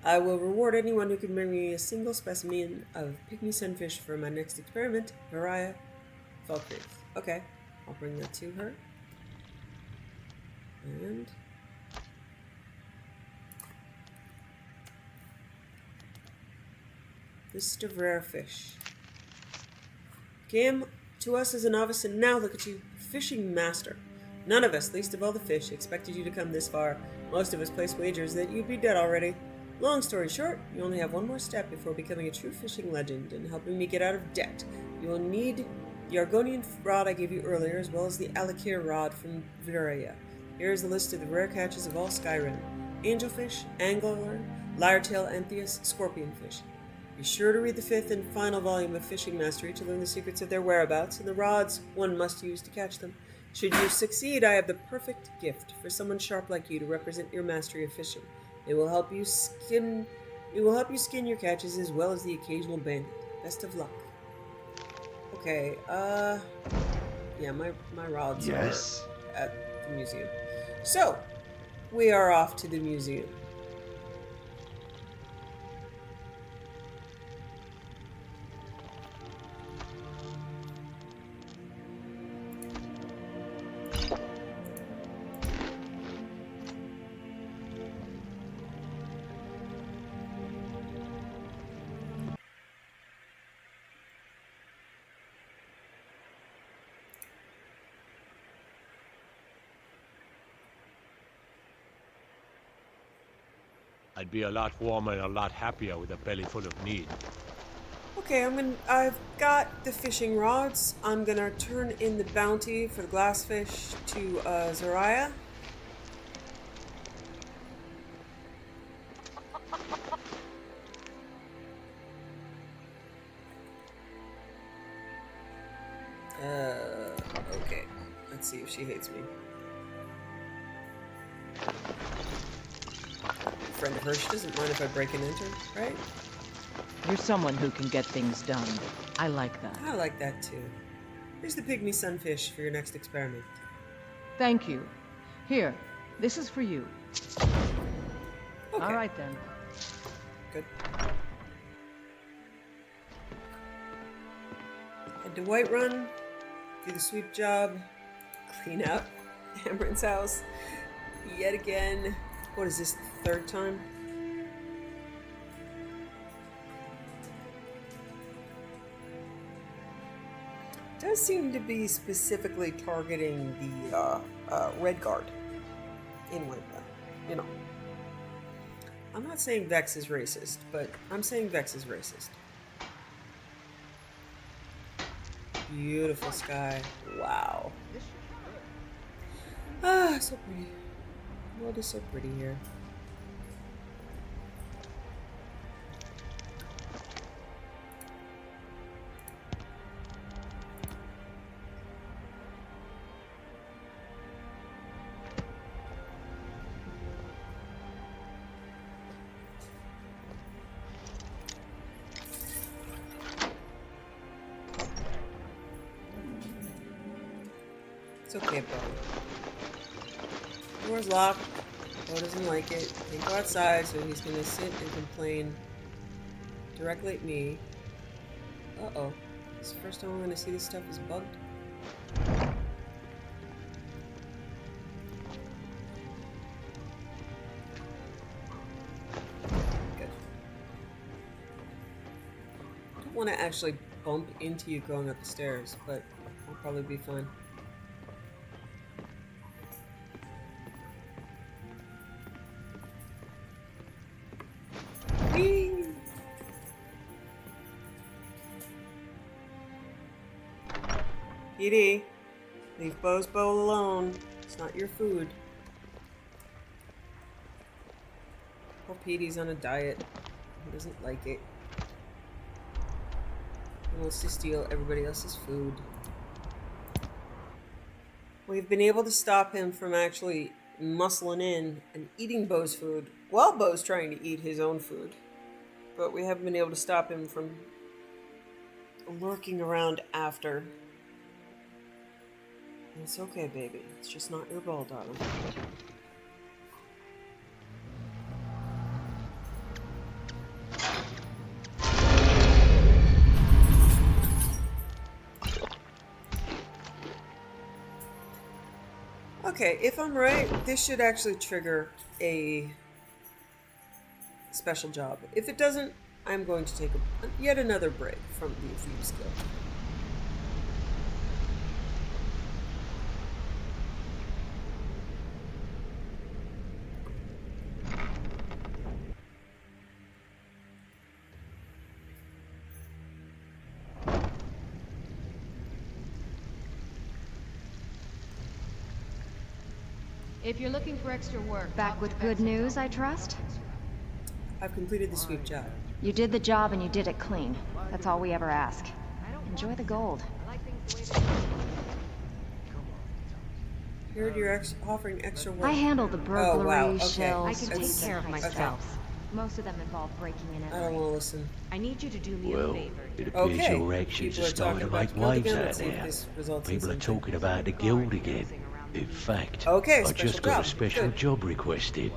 I will reward anyone who can bring me a single specimen of pygmy sunfish for my next experiment, Mariah Falkreath. Okay, I'll bring that to her. And list of rare fish. Came to us as a novice, and now look at you, fishing master. None of us, least of all the fish, expected you to come this far. Most of us placed wagers that you'd be dead already. Long story short, you only have one more step before becoming a true fishing legend and helping me get out of debt. You will need the Argonian rod I gave you earlier, as well as the Alakir rod from Viria. Here is a list of the rare catches of all Skyrim. angelfish, angler, lyre-tail anthias, scorpionfish. Be sure to read the 5th and final volume of Fishing Mastery to learn the secrets of their whereabouts and the rods one must use to catch them. Should you succeed, I have the perfect gift for someone sharp like you to represent your mastery of fishing. It will help you skin your catches as well as the occasional bandit. Best of luck. Okay, yeah, my rods are at the museum. So, we are off to the museum. I'd be a lot warmer and a lot happier with a belly full of meat. Okay, I've got the fishing rods. I'm gonna turn in the bounty for the glassfish to Zariah. Okay. Let's see if she hates me. Friend of hers, she doesn't mind if I break and enter, right? You're someone who can get things done. I like that. I like that too. Here's the pygmy sunfish for your next experiment. Thank you. Here, this is for you. Okay. All right then. Good. Head to Whiterun, do the sweep job, clean up Amberyn's house yet again. What is this, the 3rd time? Does seem to be specifically targeting the Red Guard in Whiterun. You know. I'm not saying Vex is racist, but I'm saying Vex is racist. Beautiful sky. Wow. Ah, so pretty. The world is so pretty here. It's okay, Bo. Door's locked. Bo doesn't like it. Can't go outside, so he's gonna sit and complain directly at me. Uh-oh. This is the first time I'm gonna see this stuff is bugged. Good. I don't want to actually bump into you going up the stairs, but I'll probably be fine. Petey, leave Bo's bowl alone. It's not your food. Poor Petey's on a diet. He doesn't like it. He wants to steal everybody else's food. We've been able to stop him from actually muscling in and eating Bo's food while Bo's trying to eat his own food. But we haven't been able to stop him from lurking around after. It's okay, baby. It's just not your bowl, darling. Okay, if I'm right, this should actually trigger a special job. If it doesn't, I'm going to take yet another break from the Thieves Guild. If you're looking for extra work, Back with good news, I trust? I've completed the sweep job. You did the job and you did it clean. That's all we ever ask. Enjoy the gold. I like things the way they are. Heard you're offering extra work. I handle the burglary, Oh, wow. Okay. shells. I can take It's- care of okay. myself. Most of them involve breaking and I don't entering. want to listen. I need you to do me a Well, favor. it appears Okay. your actions People are are starting to talking make about guild waves again. out Let's see if there. this results in People are something. talking about the guild again. In fact, Okay, I special just got job. a special Good. job requested.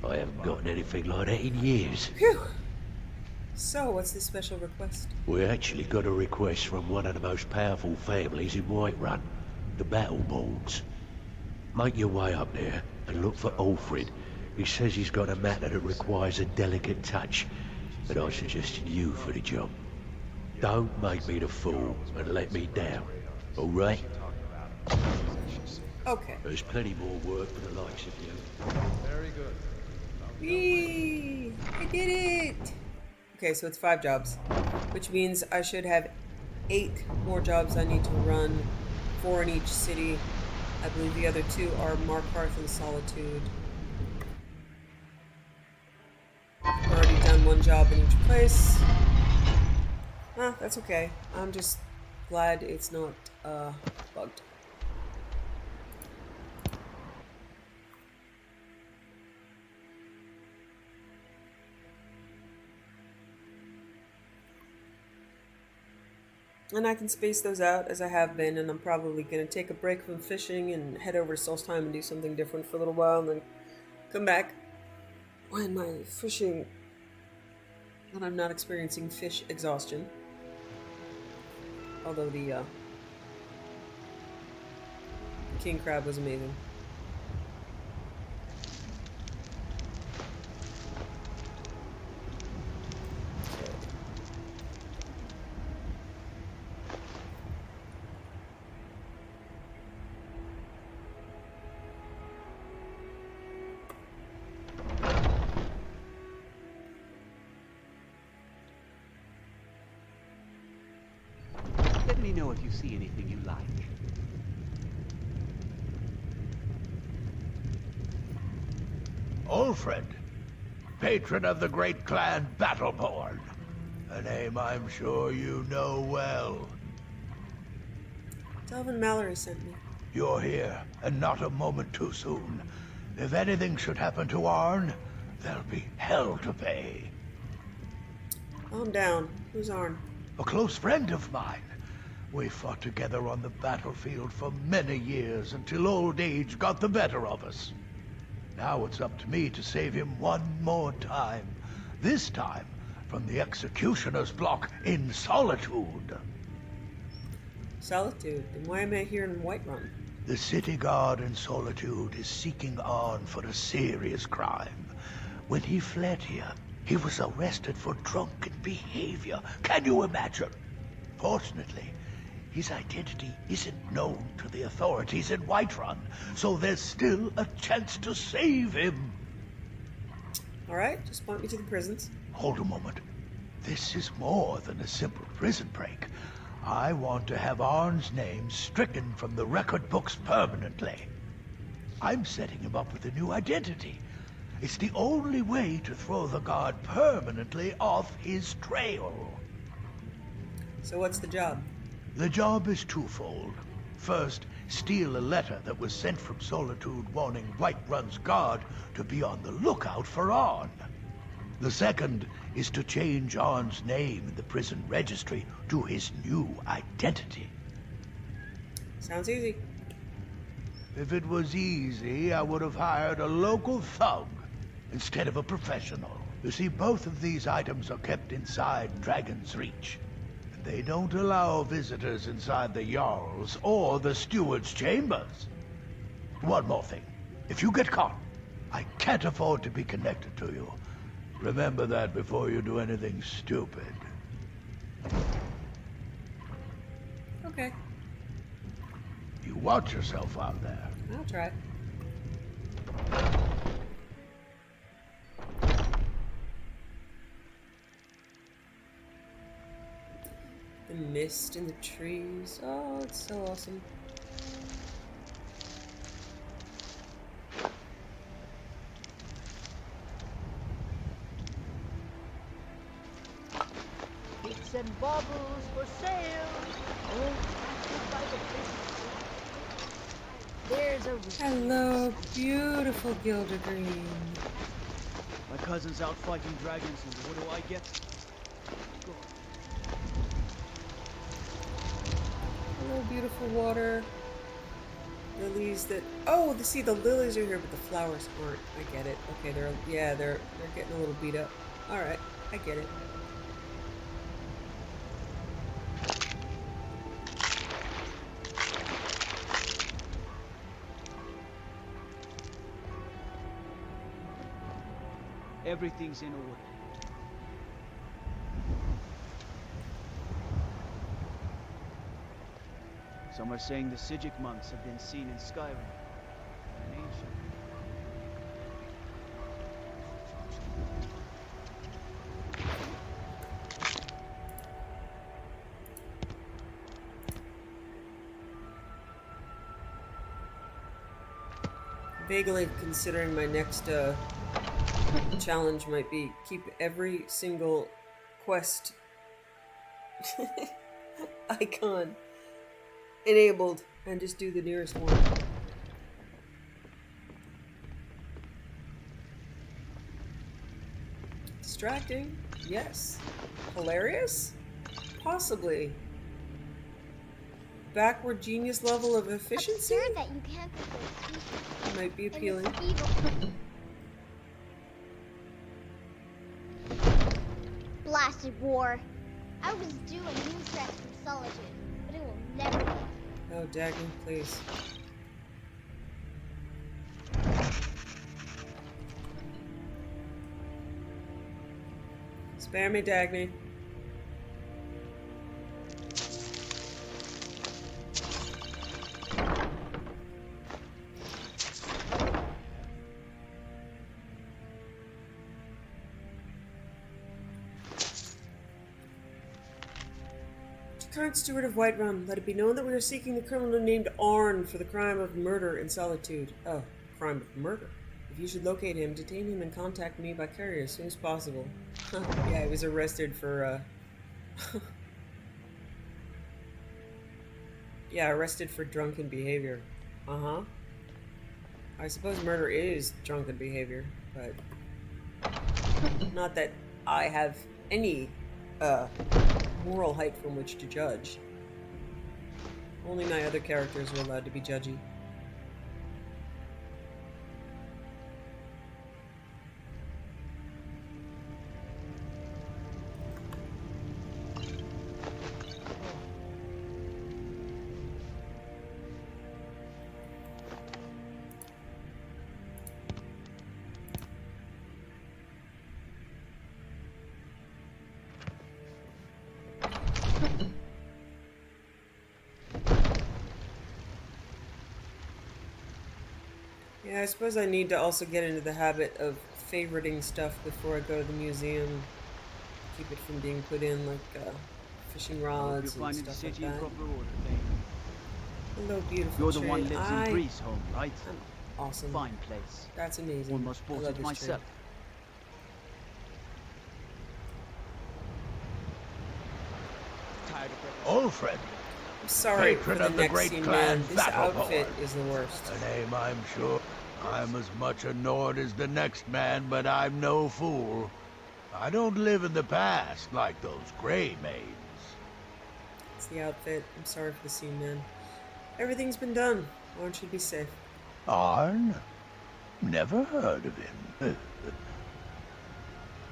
I haven't gotten anything like that in years. Phew. So, what's this special request? We actually got a request from one of the most powerful families in Whiterun, the Dragonborns. Make your way up there and look for Alfred. He says he's got a matter that requires a delicate touch, and I suggested you for the job. Don't make me the fool and let me down, all right? Okay. There's plenty more work for the likes of you. Very good. Whee! I did it! Okay, so it's 5 jobs, which means I should have 8 more jobs I need to run, 4 in each city. I believe the other 2 are Markarth and Solitude. I've already done 1 job in each place. Ah, that's okay. I'm just glad it's not bugged. And I can space those out as I have been, and I'm probably going to take a break from fishing and head over to Solstheim and do something different for a little while, and then come back when my fishing... when I'm not experiencing fish exhaustion. Although the king crab was amazing. Let me know if you see anything you like. Alfred, patron of the great clan Dragonborn. A name I'm sure you know well. Delvin Mallory sent me. You're here, and not a moment too soon. If anything should happen to Arn, there'll be hell to pay. Calm down. Who's Arn? A close friend of mine. We fought together on the battlefield for many years until old age got the better of us. Now it's up to me to save him one more time. This time from the executioner's block in Solitude. Solitude. Then why am I here in Whiterun? The city guard in Solitude is seeking Arn for a serious crime. When he fled here, he was arrested for drunken behavior. Can you imagine? Fortunately, his identity isn't known to the authorities in Whiterun, so there's still a chance to save him. Alright, just point me to the prisons. Hold a moment. This is more than a simple prison break. I want to have Arn's name stricken from the record books permanently. I'm setting him up with a new identity. It's the only way to throw the guard permanently off his trail. So what's the job? The job is twofold. First, steal a letter that was sent from Solitude warning Whiterun's guard to be on the lookout for Arn. The second is to change Arn's name in the prison registry to his new identity. Sounds easy. If it was easy, I would have hired a local thug instead of a professional. You see, both of these items are kept inside Dragon's Reach. They don't allow visitors inside the Jarl's or the Steward's chambers. One more thing. If you get caught, I can't afford to be connected to you. Remember that before you do anything stupid. Okay, You watch yourself out there. I'll try. The mist in the trees. Oh, it's so awesome. Bubbles and baubles for sale. Oh, captured by the fish. There's a Hello, beautiful Gildergreen. My cousin's out fighting dragons, and what do I get? Go. Hello, beautiful water. Lilies that... Oh, see, the lilies are here, but the flowers aren't. I get it. Okay, they're getting a little beat up. Alright, I get it. Everything's in order. Some are saying the Sijic monks have been seen in Skyrim. An ancient. Vaguely considering my next challenge might be keep every single quest icon enabled and just do the nearest one. Distracting? Yes. Hilarious? Possibly. Backward genius level of efficiency? Absurd that you can't get those people. Might be appealing. And it's evil. Blasted war. I was due a new trek from Solitude, but it will never be. Oh, Dagny, please. Spare me, Dagny. Current steward of Whiterun, let it be known that we are seeking the criminal named Arn for the crime of murder in Solitude. Oh, crime of murder. If you should locate him, detain him and contact me by carrier as soon as possible. Yeah, he was arrested for, yeah, arrested for drunken behavior. Uh-huh. I suppose murder is drunken behavior, but... not that I have any, moral height from which to judge. Only my other characters are allowed to be judgy. Yeah, I suppose I need to also get into the habit of favoriting stuff before I go to the museum. Keep it from being put in, like, fishing rods and stuff like that. Hello, beautiful You're the tree. one lives in Greece, home, right? Awesome. Fine place. That's amazing. Almost bought it myself. Alfred. I'm sorry for patron the of the next great scene, clan man. This outfit Dragonborn. is the worst. A name I'm sure. I'm as much a Nord as the next man, but I'm no fool. I don't live in the past like those gray maids. It's the outfit. I'm sorry for the scene, man. Everything's been done. Arn should be safe. Arn? Never heard of him.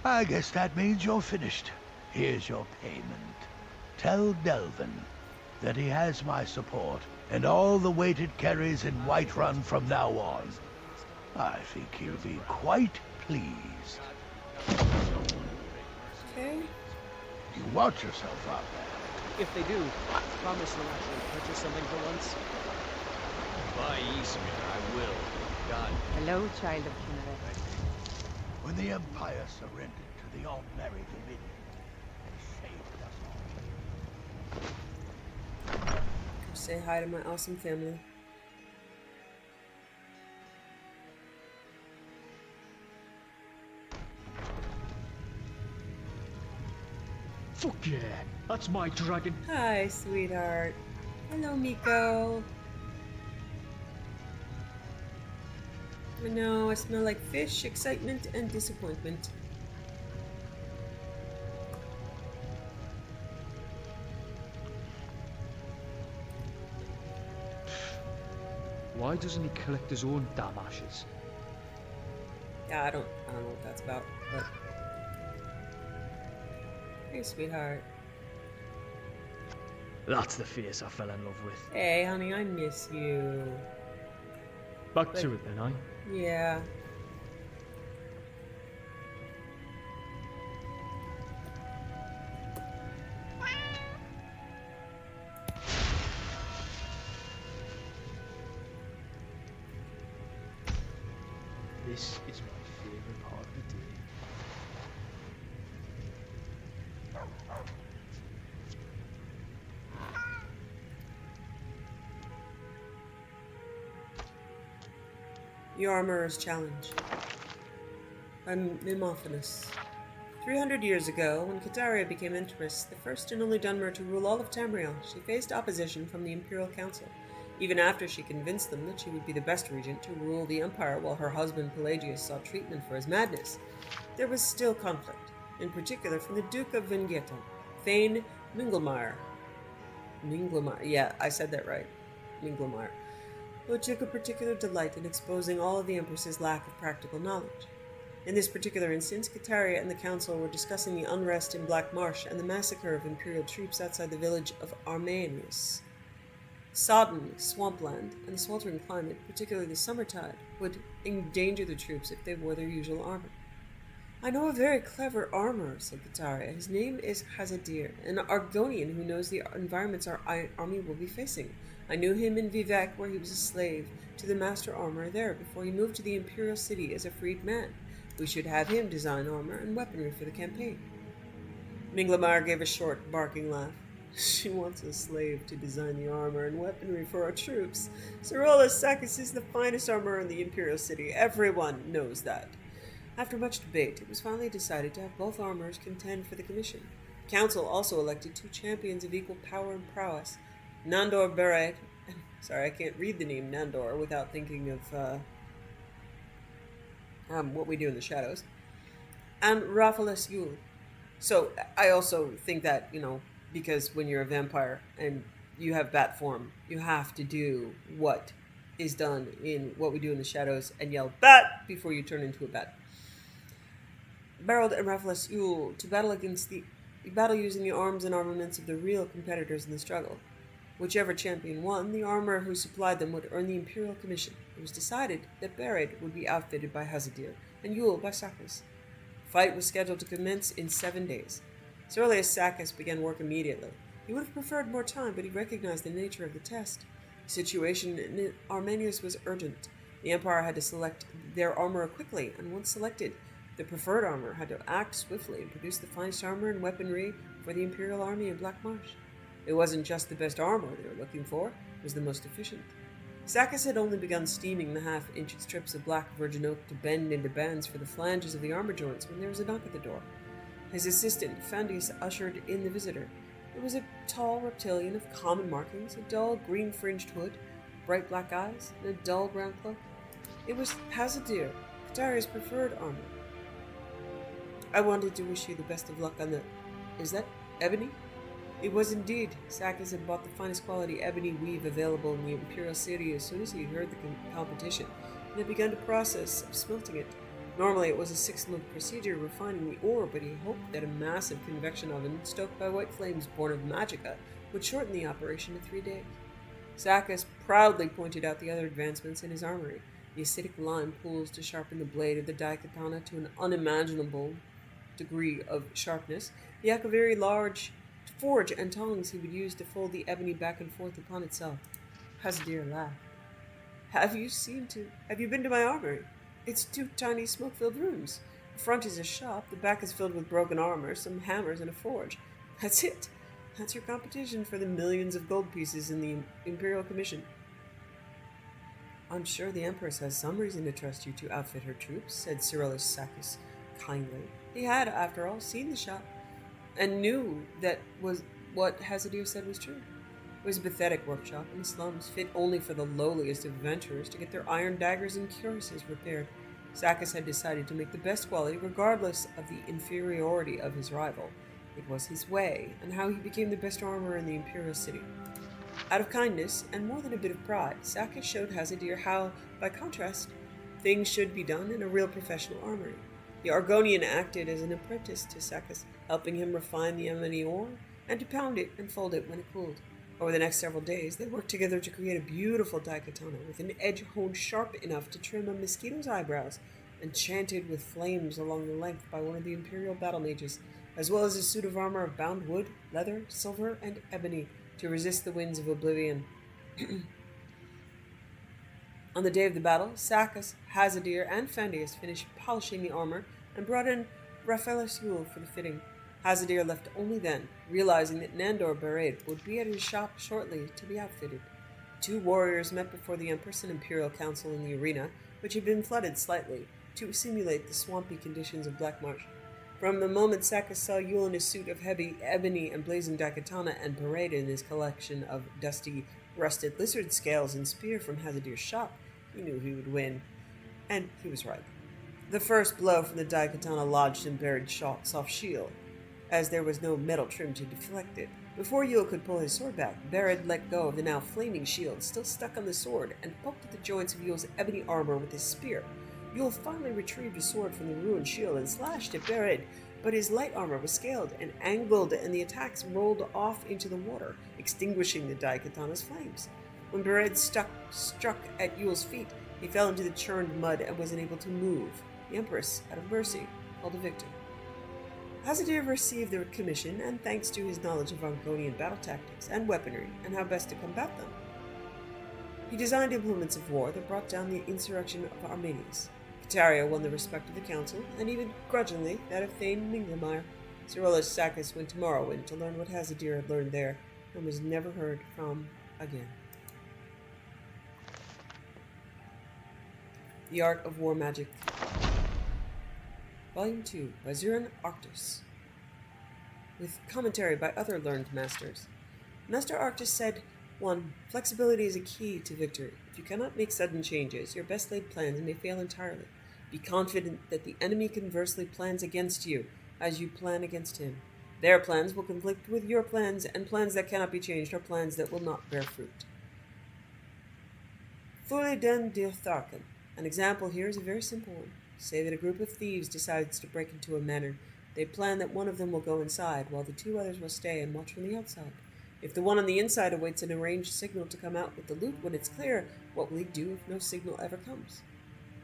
I guess that means you're finished. Here's your payment. Tell Delvin that he has my support and all the weight it carries in Whiterun from now on. I think he'll be quite pleased. Okay. You watch yourself out there. If they do, promise you'll actually purchase something for once. Buy Eastmere, I will. God. Hello, child of Kineret. When the Empire surrendered to the All-Merry Dominion, they saved us all. Say hi to my awesome family. Fuck yeah, that's my dragon. Hi, sweetheart. Hello, Miko. I know, I smell like fish, excitement, and disappointment. Why doesn't he collect his own damn ashes? Yeah, I don't know what that's about, but... Hey, sweetheart. That's the face I fell in love with. Hey, honey, I miss you. Back to it then, aye? Yeah. This is my favourite part of the day. The Armorer's Challenge by Mimophanes. 300 years ago, when Kataria became Empress, the first and only Dunmer to rule all of Tamriel, she faced opposition from the Imperial Council. Even after she convinced them that she would be the best regent to rule the Empire while her husband Pelagius sought treatment for his madness, there was still conflict, in particular from the Duke of Vingeton, Thane Minglemire. Yeah, I said that right. Minglemire. Who took a particular delight in exposing all of the Empress's lack of practical knowledge. In this particular instance, Kataria and the Council were discussing the unrest in Black Marsh and the massacre of Imperial troops outside the village of Armenius. Sodden, swampland, and the sweltering climate, particularly the summertide, would endanger the troops if they wore their usual armor. I know a very clever armorer, said Kataria. His name is Hazadir, an Argonian who knows the environments our army will be facing. I knew him in Vivek, where he was a slave to the master armorer there before he moved to the Imperial City as a freed man. We should have him design armor and weaponry for the campaign. Minglemire gave a short, barking laugh. She wants a slave to design the armor and weaponry for our troops. Cerolus Sakis is the finest armorer in the Imperial City. Everyone knows that. After much debate, it was finally decided to have both armorers contend for the commission. The Council also elected 2 champions of equal power and prowess, Nandor Beret. Sorry, I can't read the name Nandor without thinking of What We Do in the Shadows, and Raphaelis Yule. So I also think that, because when you're a vampire and you have bat form, you have to do what is done in What We Do in the Shadows and yell bat before you turn into a bat. Berold and Raphaelis Yule to battle using the arms and armaments of the real competitors in the struggle. Whichever champion won, the armorer who supplied them would earn the Imperial Commission. It was decided that Bered would be outfitted by Hazadir and Yule by Sakis. The fight was scheduled to commence in 7 days. Cerolus Sakis began work immediately. He would have preferred more time, but he recognized the nature of the test. The situation in Armenius was urgent. The Empire had to select their armorer quickly, and once selected, the preferred armorer had to act swiftly and produce the finest armor and weaponry for the Imperial Army in Black Marsh. It wasn't just the best armor they were looking for, it was the most efficient. Sakis had only begun steaming the half-inch strips of black virgin oak to bend into bands for the flanges of the armor joints when there was a knock at the door. His assistant, Fandius, ushered in the visitor. It was a tall reptilian of common markings, a dull green-fringed hood, bright black eyes, and a dull brown cloak. It was Hazadir, Kataria's preferred armor. I wanted to wish you the best of luck on the... Is that ebony? It was indeed. Sakis had bought the finest quality ebony weave available in the Imperial City as soon as he heard the competition, and had begun the process of smelting it. Normally it was a 6-month procedure refining the ore, but he hoped that a massive convection oven stoked by white flames born of magicka would shorten the operation to 3 days. Sakis proudly pointed out the other advancements in his armory, the acidic lime pools to sharpen the blade of the daikatana to an unimaginable degree of sharpness, the akaviri large forge and tongs he would use to fold the ebony back and forth upon itself. Hazadir laughed. Have you been to my armory? It's 2 tiny smoke-filled rooms. The front is a shop, the back is filled with broken armor, some hammers, and a forge. That's it. That's your competition for the millions of gold pieces in the Imperial Commission. I'm sure the Empress has some reason to trust you to outfit her troops, said Cerolus Sakis kindly. He had, after all, seen the shop. and knew that was what Hazadir said was true. It was a pathetic workshop in the slums, fit only for the lowliest of adventurers to get their iron daggers and cuirasses repaired. Sakis had decided to make the best quality regardless of the inferiority of his rival. It was his way, and how he became the best armorer in the Imperial City. Out of kindness, and more than a bit of pride, Sakis showed Hazadir how, by contrast, things should be done in a real professional armory. The Argonian acted as an apprentice to Sakis, helping him refine the ebony ore, and to pound it and fold it when it cooled. Over the next several days, they worked together to create a beautiful daikatana with an edge honed sharp enough to trim a mosquito's eyebrows, enchanted with flames along the length by one of the Imperial battle mages, as well as a suit of armor of bound wood, leather, silver, and ebony to resist the winds of oblivion. On the day of the battle, Sakis, Hazadir, and Fandius finished polishing the armor and brought in Raphaelis Yule for the fitting. Hazadir left only then, realizing that Nandor Bered would be at his shop shortly to be outfitted. The two warriors met before the Empress and Imperial Council in the arena, which had been flooded slightly, to simulate the swampy conditions of Black Marsh. From the moment Sakis saw Yule in his suit of heavy ebony and blazing daikatana and Bered in his collection of dusty, rusted lizard scales and spear from Hazadir's shop, he knew he would win. And he was right. The first blow from the daikatana lodged in Bered's soft shield, as there was no metal trim to deflect it. Before Yule could pull his sword back, Bered let go of the now flaming shield still stuck on the sword and poked at the joints of Yule's ebony armor with his spear. Yule finally retrieved his sword from the ruined shield and slashed at Bered, but his light armor was scaled and angled, and the attacks rolled off into the water, extinguishing the daikatana's flames. When Bered struck at Yule's feet, he fell into the churned mud and was unable to move. The Empress, out of mercy, called a victor. Hazadir received the commission, and thanks to his knowledge of Argonian battle tactics and weaponry and how best to combat them, he designed implements of war that brought down the insurrection of Armenians. Cataria won the respect of the council, and even grudgingly that of Thane Minglemire. Cyrillus Sakis went to Morrowind to learn what Hazadir had learned there, and was never heard from again. The Art of War Magic, Volume 2, by Zuran Arctus, with commentary by other learned masters. Master Arctus said, 1. Flexibility is a key to victory. If you cannot make sudden changes, your best laid plans may fail entirely. Be confident that the enemy conversely plans against you, as you plan against him. Their plans will conflict with your plans, and plans that cannot be changed are plans that will not bear fruit. Thuledan Dirtharkan. An example here is a very simple one. Say that a group of thieves decides to break into a manor. They plan that one of them will go inside, while the two others will stay and watch from the outside. If the one on the inside awaits an arranged signal to come out with the loot when it's clear, what will he do if no signal ever comes?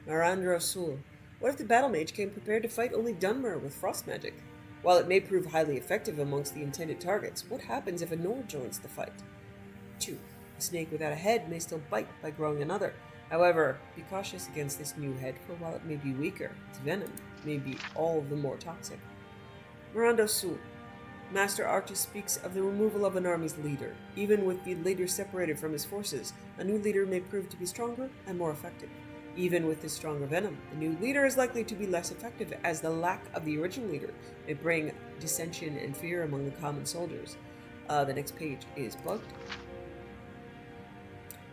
Marandro Sul. What if the battle mage came prepared to fight only Dunmer with frost magic? While it may prove highly effective amongst the intended targets, what happens if a Nord joins the fight? 2. A snake without a head may still bite by growing another. However, be cautious against this new head, for while it may be weaker, its venom may be all the more toxic. Mirando Sul. Master Arctus speaks of the removal of an army's leader. Even with the leader separated from his forces, a new leader may prove to be stronger and more effective. Even with this stronger venom, the new leader is likely to be less effective, as the lack of the original leader may bring dissension and fear among the common soldiers. The next page is bugged.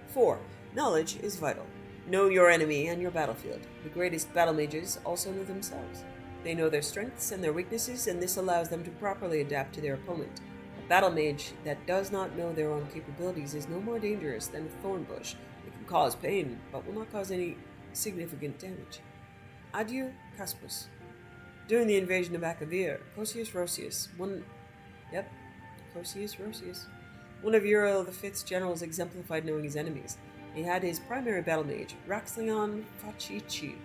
4. Knowledge is vital. Know your enemy and your battlefield. The greatest battle mages also know themselves. They know their strengths and their weaknesses, and this allows them to properly adapt to their opponent. A battle mage that does not know their own capabilities is no more dangerous than a thorn bush. It can cause pain, but will not cause any significant damage. Adieu, Caspus. During the invasion of Akavir, Cosius Rosius, one of Uriel V's generals, exemplified knowing his enemies. He had his primary battle mage, Raxleon Fachichi,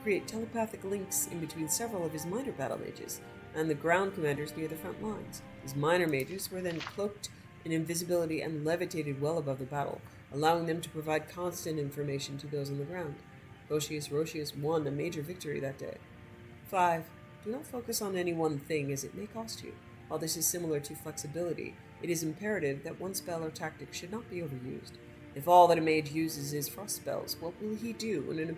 create telepathic links in between several of his minor battle mages and the ground commanders near the front lines. His minor mages were then cloaked in invisibility and levitated well above the battle, allowing them to provide constant information to those on the ground. Cosius Rosius won a major victory that day. 5. Do not focus on any one thing, as it may cost you. While this is similar to flexibility, it is imperative that one spell or tactic should not be overused. If all that a mage uses is frost spells, what will he do when an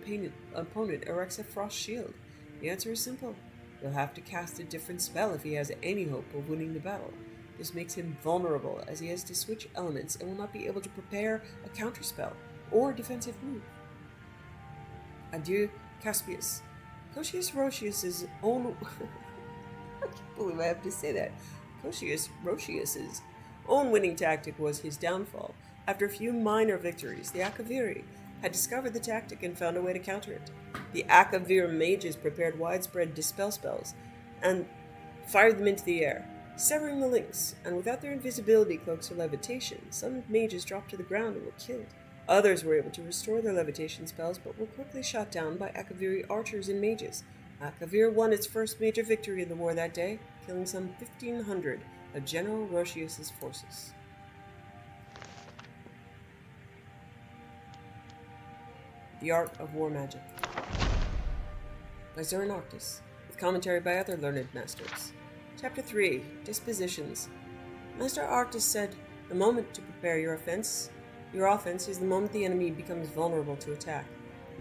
opponent erects a frost shield? The answer is simple. He'll have to cast a different spell if he has any hope of winning the battle. This makes him vulnerable, as he has to switch elements and will not be able to prepare a counterspell or defensive move. Adieu, Caspius. Cocius Roscius's own... I can't believe I have to say that. Cocius Roscius's own winning tactic was his downfall. After a few minor victories, the Akaviri had discovered the tactic and found a way to counter it. The Akavir mages prepared widespread dispel spells and fired them into the air, severing the links, and without their invisibility cloaks or levitation, some mages dropped to the ground and were killed. Others were able to restore their levitation spells, but were quickly shot down by Akaviri archers and mages. Akavir won its first major victory in the war that day, killing some 1,500 of General Roscius's forces. The Art of War Magic by Zoranoctis, with commentary by other learned masters. Chapter 3, Dispositions. Master Arctus said, "The moment to prepare your offense is the moment the enemy becomes vulnerable to attack.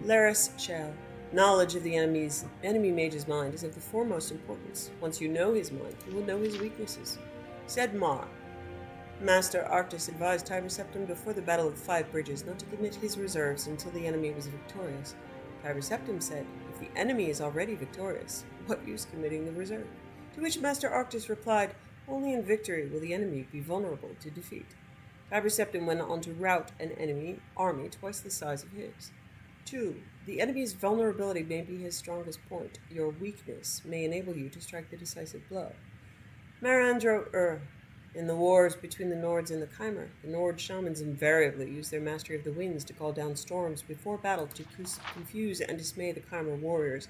Laris Shell. Knowledge of the enemy mage's mind is of the foremost importance. Once you know his mind, you will know his weaknesses." Said Mar. Master Arctus advised Tiber Septim before the Battle of 5 Bridges not to commit his reserves until the enemy was victorious. Tiber Septim said, "If the enemy is already victorious, what use committing the reserve?" To which Master Arctus replied, "Only in victory will the enemy be vulnerable to defeat." Tiber Septim went on to rout an enemy army twice the size of his. 2. The enemy's vulnerability may be his strongest point. Your weakness may enable you to strike the decisive blow. Marandro In the wars between the Nords and the Chimer, the Nord shamans invariably used their mastery of the winds to call down storms before battle to confuse and dismay the Chimer warriors.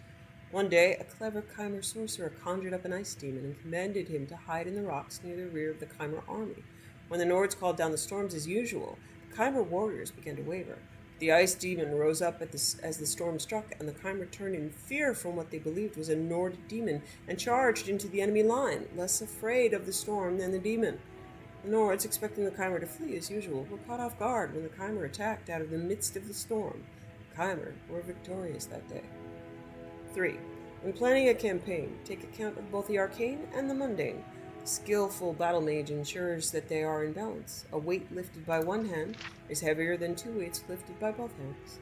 One day, a clever Chimer sorcerer conjured up an ice demon and commanded him to hide in the rocks near the rear of the Chimer army. When the Nords called down the storms as usual, the Chimer warriors began to waver. The ice demon rose up as the storm struck, and the Chimer turned in fear from what they believed was a Nord demon and charged into the enemy line, less afraid of the storm than the demon. The Nords, expecting the Chimer to flee as usual, were caught off guard when the Chimer attacked out of the midst of the storm. The Chimer were victorious that day. 3. When planning a campaign, take account of both the arcane and the mundane. The skillful battle mage ensures that they are in balance. A weight lifted by one hand is heavier than 2 weights lifted by both hands.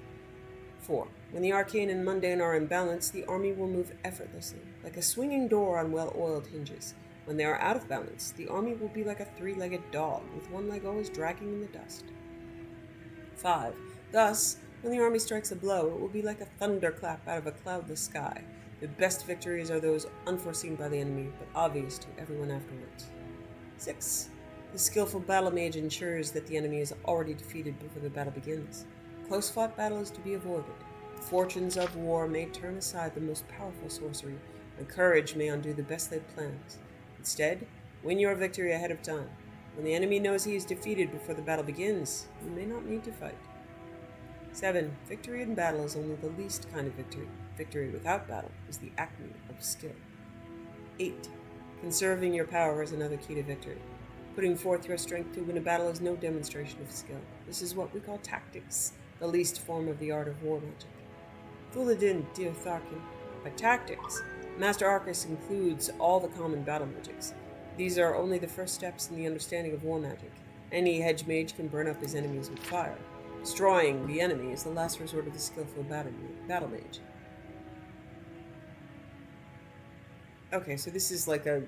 4. When the arcane and mundane are in balance, the army will move effortlessly, like a swinging door on well-oiled hinges. When they are out of balance, the army will be like a 3-legged dog, with one leg always dragging in the dust. 5. Thus, when the army strikes a blow, it will be like a thunderclap out of a cloudless sky. The best victories are those unforeseen by the enemy, but obvious to everyone afterwards. 6. The skillful battle mage ensures that the enemy is already defeated before the battle begins. Close-fought battle is to be avoided. The fortunes of war may turn aside the most powerful sorcery, and courage may undo the best-laid plans. Instead, win your victory ahead of time. When the enemy knows he is defeated before the battle begins, you may not need to fight. 7. Victory in battle is only the least kind of victory. Victory without battle is the acme of skill. 8. Conserving your power is another key to victory. Putting forth your strength to win a battle is no demonstration of skill. This is what we call tactics, the least form of the art of war magic. Thuladin, dear Tharkin. By tactics, Master Arcus includes all the common battle magics. These are only the first steps in the understanding of war magic. Any hedge mage can burn up his enemies with fire. Destroying the enemy is the last resort of the skillful battle mage. Okay, so this is like a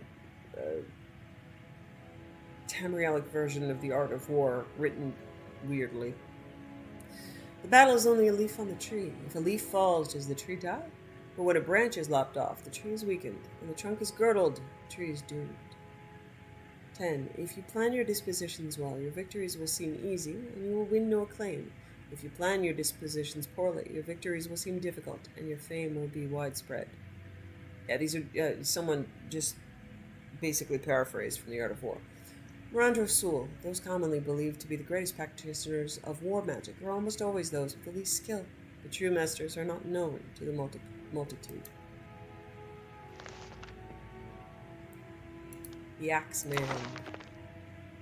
Tamrielic version of the art of war, written weirdly. The battle is only a leaf on the tree. If a leaf falls, does the tree die? But when a branch is lopped off, the tree is weakened. When the trunk is girdled, the tree is doomed. 10. If you plan your dispositions well, your victories will seem easy, and you will win no acclaim. If you plan your dispositions poorly, your victories will seem difficult, and your fame will be widespread. Yeah, these are someone just basically paraphrased from the Art of War. Mirandro Sul, those commonly believed to be the greatest practitioners of war magic, are almost always those with the least skill. The true masters are not known to the multitude. The Axeman.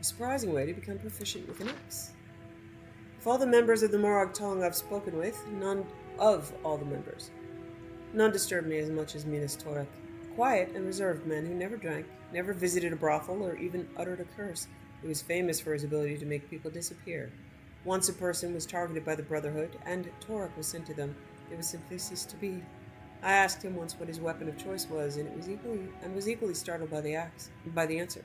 A surprising way to become proficient with an axe. Of all the members of the Morag Tongue I've spoken with, none disturb me as much as Minas Torek. quiet and reserved man who never drank, never visited a brothel, or even uttered a curse. He was famous for his ability to make people disappear. Once a person was targeted by the Brotherhood, and Torek was sent to them, they would simply cease to be. I asked him once what his weapon of choice was, and was equally startled by the answer.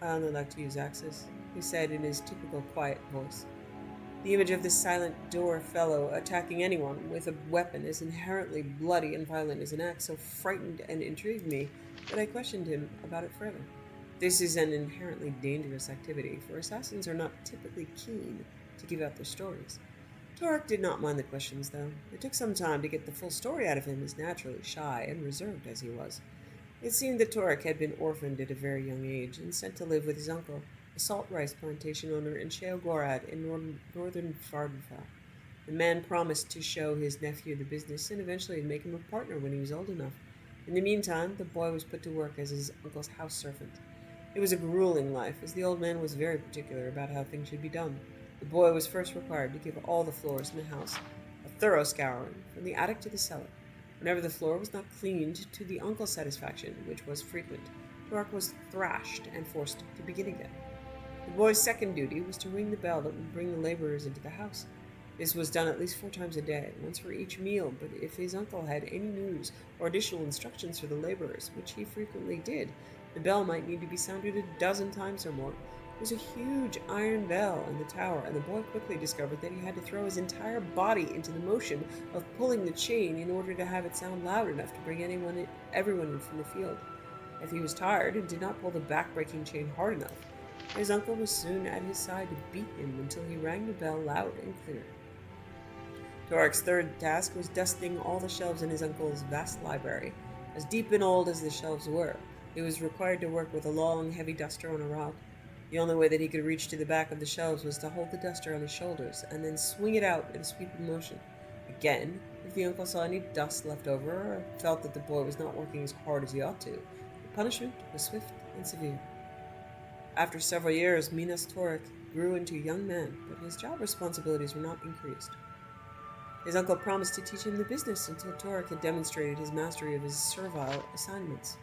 I only like to use axes, he said in his typical quiet voice. The image of this silent door fellow attacking anyone with a weapon as inherently bloody and violent as an axe so frightened and intrigued me that I questioned him about it further. This is an inherently dangerous activity, for assassins are not typically keen to give out their stories. Torek did not mind the questions, though. It took some time to get the full story out of him, as naturally shy and reserved as he was. It seemed that Torek had been orphaned at a very young age and sent to live with his uncle, a salt rice plantation owner in Sheogorad in northern Vardenfell. The man promised to show his nephew the business and eventually make him a partner when he was old enough. In the meantime, the boy was put to work as his uncle's house servant. It was a grueling life, as the old man was very particular about how things should be done. The boy was first required to give all the floors in the house a thorough scouring, from the attic to the cellar. Whenever the floor was not cleaned to the uncle's satisfaction, which was frequent, Torek was thrashed and forced to begin again. The boy's second duty was to ring the bell that would bring the laborers into the house. This was done at least 4 times a day, once for each meal, but if his uncle had any news or additional instructions for the laborers, which he frequently did, the bell might need to be sounded a dozen times or more. It was a huge iron bell in the tower, and the boy quickly discovered that he had to throw his entire body into the motion of pulling the chain in order to have it sound loud enough to bring everyone in from the field. If he was tired and did not pull the back-breaking chain hard enough, his uncle was soon at his side to beat him until he rang the bell loud and clear. Torek's third task was dusting all the shelves in his uncle's vast library. As deep and old as the shelves were, he was required to work with a long, heavy duster on a rod. The only way that he could reach to the back of the shelves was to hold the duster on his shoulders and then swing it out in a sweeping motion. Again, if the uncle saw any dust left over or felt that the boy was not working as hard as he ought to, the punishment was swift and severe. After several years, Minas Torek grew into a young man, but his job responsibilities were not increased. His uncle promised to teach him the business until Torek had demonstrated his mastery of his servile assignments.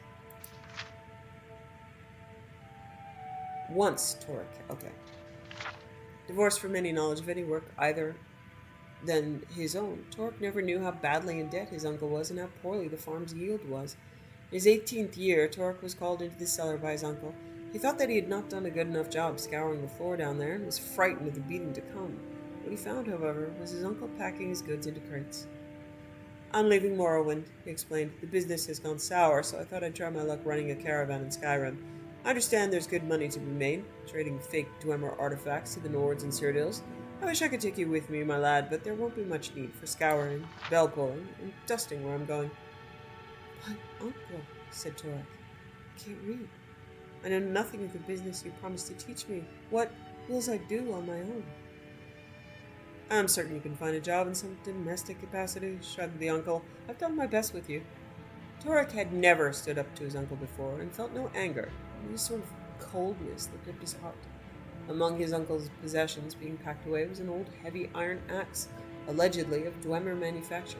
Divorced from any knowledge of any work either than his own, Torek never knew how badly in debt his uncle was and how poorly the farm's yield was. In his 18th year, Torek was called into the cellar by his uncle. He thought that he had not done a good enough job scouring the floor down there and was frightened of the beating to come. What he found, however, was his uncle packing his goods into crates. "I'm leaving Morrowind," he explained. "The business has gone sour, so I thought I'd try my luck running a caravan in Skyrim. I understand there's good money to be made, trading fake Dwemer artifacts to the Nords and Cyrodiils. I wish I could take you with me, my lad, but there won't be much need for scouring, bell pulling, and dusting where I'm going." "But, uncle," said Torek, "I can't read. I know nothing of the business you promised to teach me. What wills I do on my own?" "I'm certain you can find a job in some domestic capacity," shrugged the uncle. "I've done my best with you." Torek had never stood up to his uncle before and felt no anger, only a sort of coldness that gripped his heart. Among his uncle's possessions being packed away was an old heavy iron axe, allegedly of Dwemer manufacture.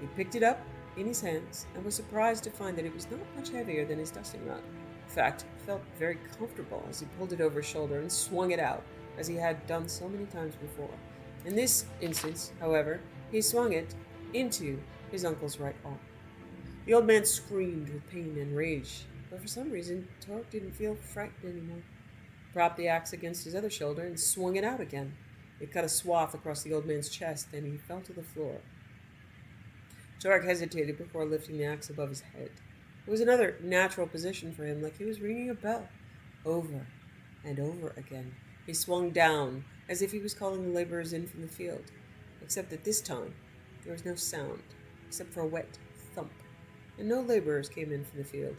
He picked it up in his hands and was surprised to find that it was not much heavier than his dusting rod. In fact, it felt very comfortable as he pulled it over his shoulder and swung it out, as he had done so many times before. In this instance, however, he swung it into his uncle's right arm. The old man screamed with pain and rage, but for some reason, Torek didn't feel frightened anymore. He propped the axe against his other shoulder and swung it out again. It cut a swath across the old man's chest, and he fell to the floor. Torek hesitated before lifting the axe above his head. It was another natural position for him, like he was ringing a bell. Over and over again, he swung down, as if he was calling the laborers in from the field, except that this time there was no sound, except for a wet thump, and no laborers came in from the field.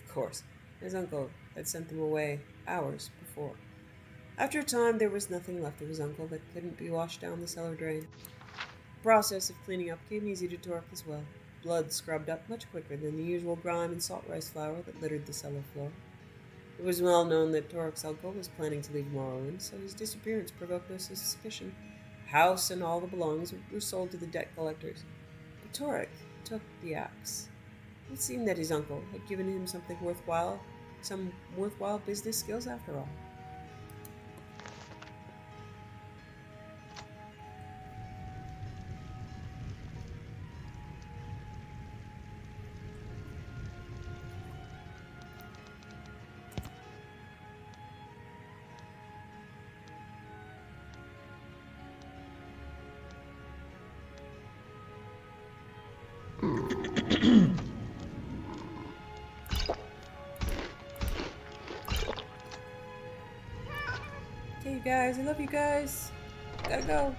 Of course, his uncle had sent them away hours before. After a time, there was nothing left of his uncle that couldn't be washed down the cellar drain. The process of cleaning up came easy to Torek as well. Blood scrubbed up much quicker than the usual grime and salt rice flour that littered the cellar floor. It was well known that Torek's uncle was planning to leave Morrowind, so his disappearance provoked no suspicion. The house and all the belongings were sold to the debt collectors. But Torek took the axe. It seemed that his uncle had given him something worthwhile, some worthwhile business skills after all. Okay, you guys, I love you guys. Gotta go.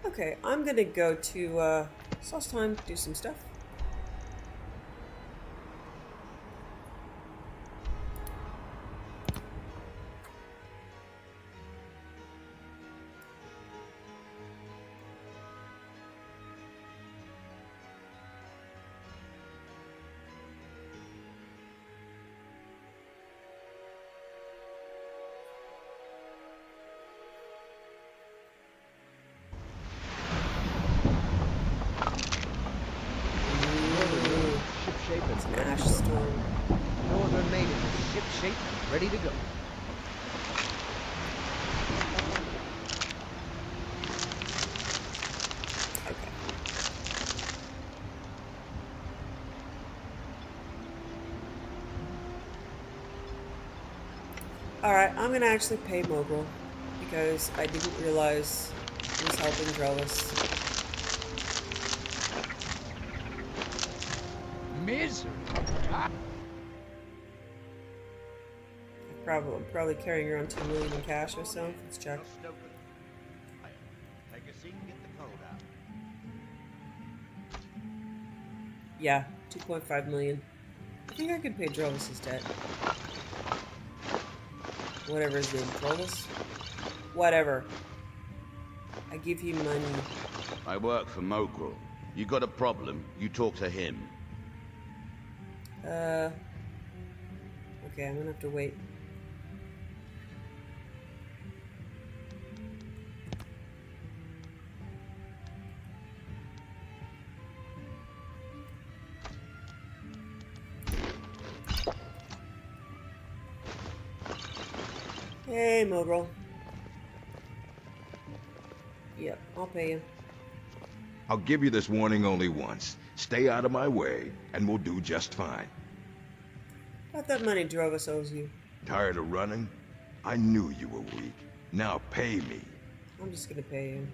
Okay, I'm gonna go to Solstheim, do some stuff. Ship-shape and ready Ash to go. storm. Northern Maiden is ship-shape and ready to go. Okay. Alright, I'm gonna actually pay Mogul because I didn't realize he was helping Drellis. Misery. I'm probably carrying around 2 million in cash or so. Let's check. Take a seat and get the cold out. Yeah, 2.5 million. I think I could pay Drellis' debt. Whatever his name, Drellis? Whatever. I give you money. I work for Mogrel. You got a problem, you talk to him. Okay, I'm gonna have to wait. Hey, Mogrel. Yep, I'll pay you. I'll give you this warning only once. Stay out of my way, and we'll do just fine. About that money Drovis owes you. Tired of running? I knew you were weak. Now pay me. I'm just gonna pay you.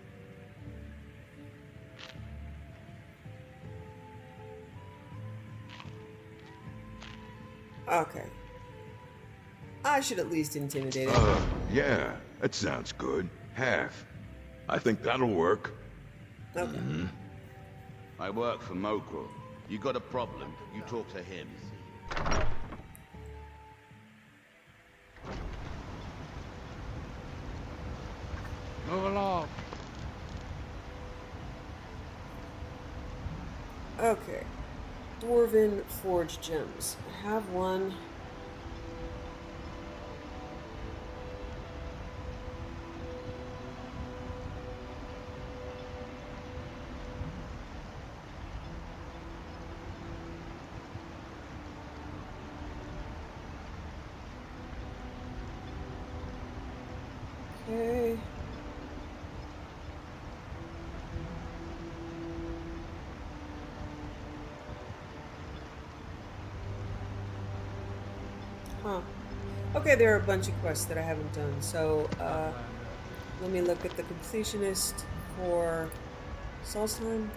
Okay. I should at least intimidate him. Yeah, that sounds good. Half. I think that'll work. Okay. I work for Mogrel. You got a problem, you talk to him. Move along. Okay. Dwarven Forge Gems. I have one. Okay. Huh. Okay, there are a bunch of quests that I haven't done, so let me look at the completionist for Solstheim.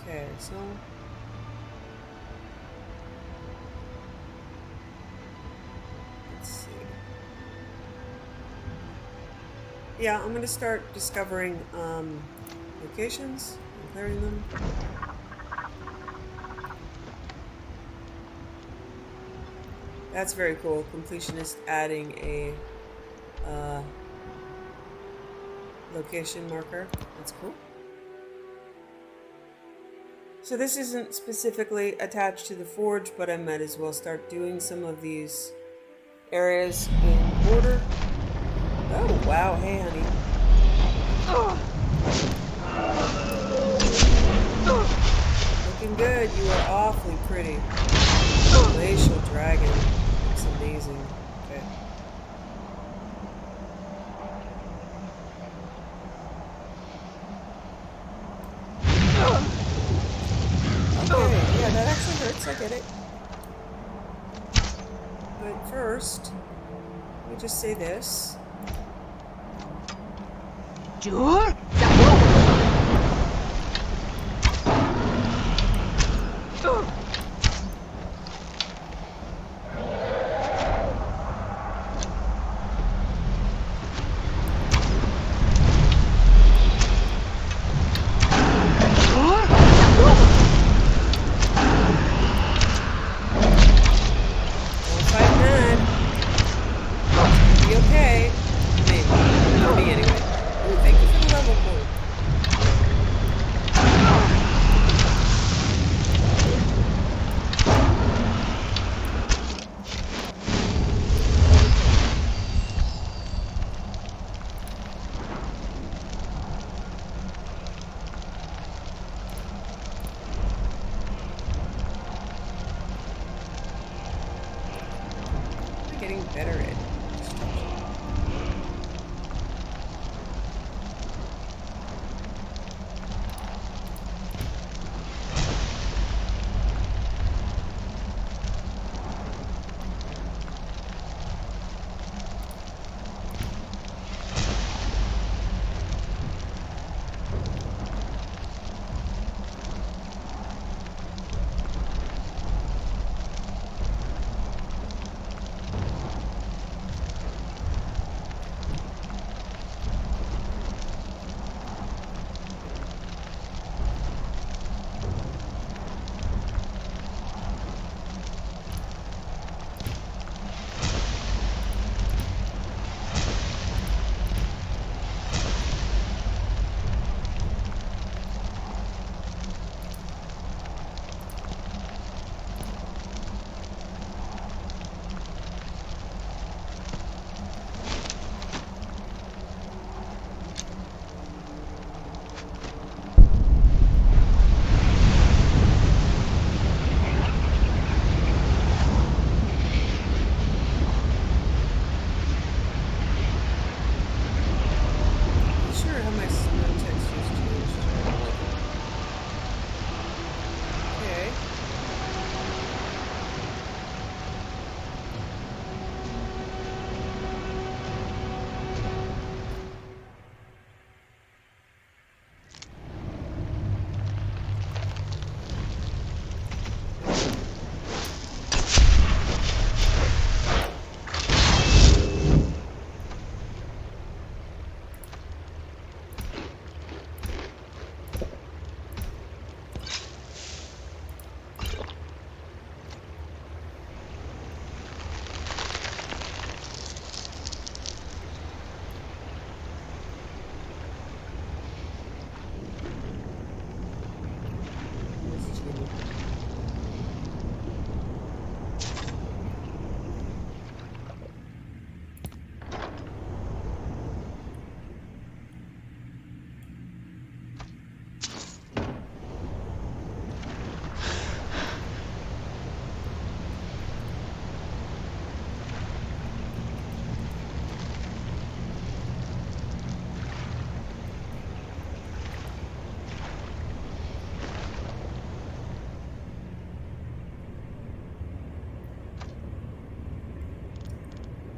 Okay, so Yeah, I'm gonna start discovering locations and clearing them. That's very cool. Completionist adding a location marker. That's cool. So this isn't specifically attached to the forge, but I might as well start doing some of these areas in order. Oh, wow. Hey, honey. Looking good. You are awfully pretty. Glacial dragon. Looks amazing. Okay. Okay, yeah, that actually hurts. I get it. But first, let me just say this. Sure. Getting better at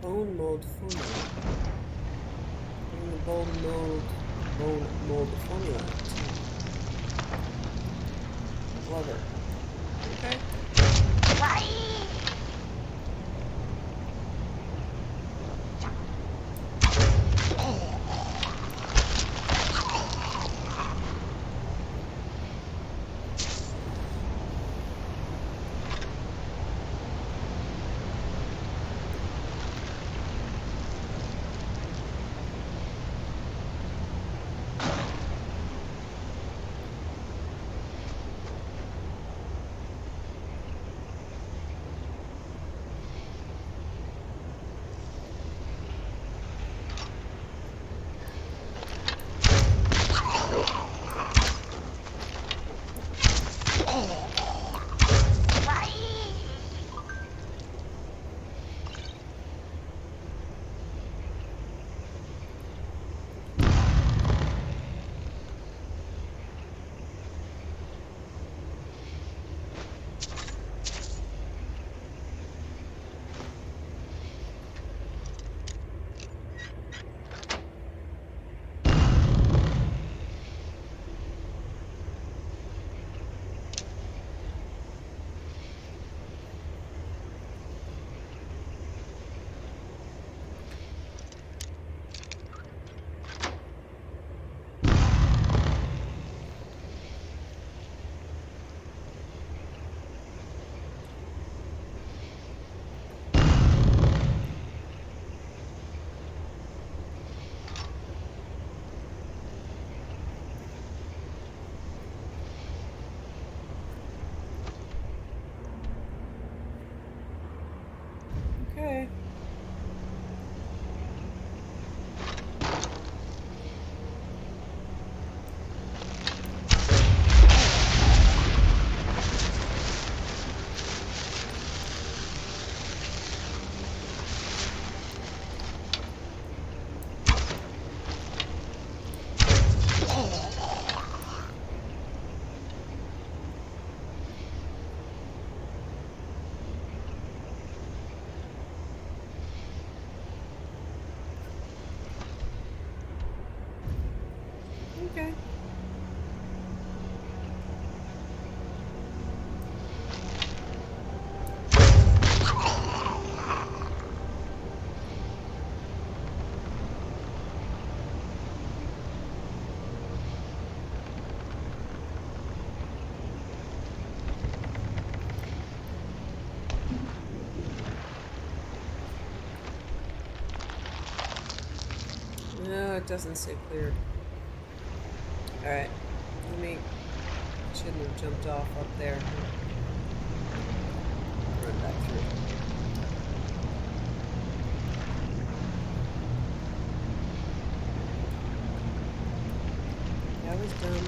bone mold formula. Bring the bone mold formula to Glover. Okay. No, it doesn't say cleared. Alright. Shouldn't have jumped off up there. Run back through. That was dumb.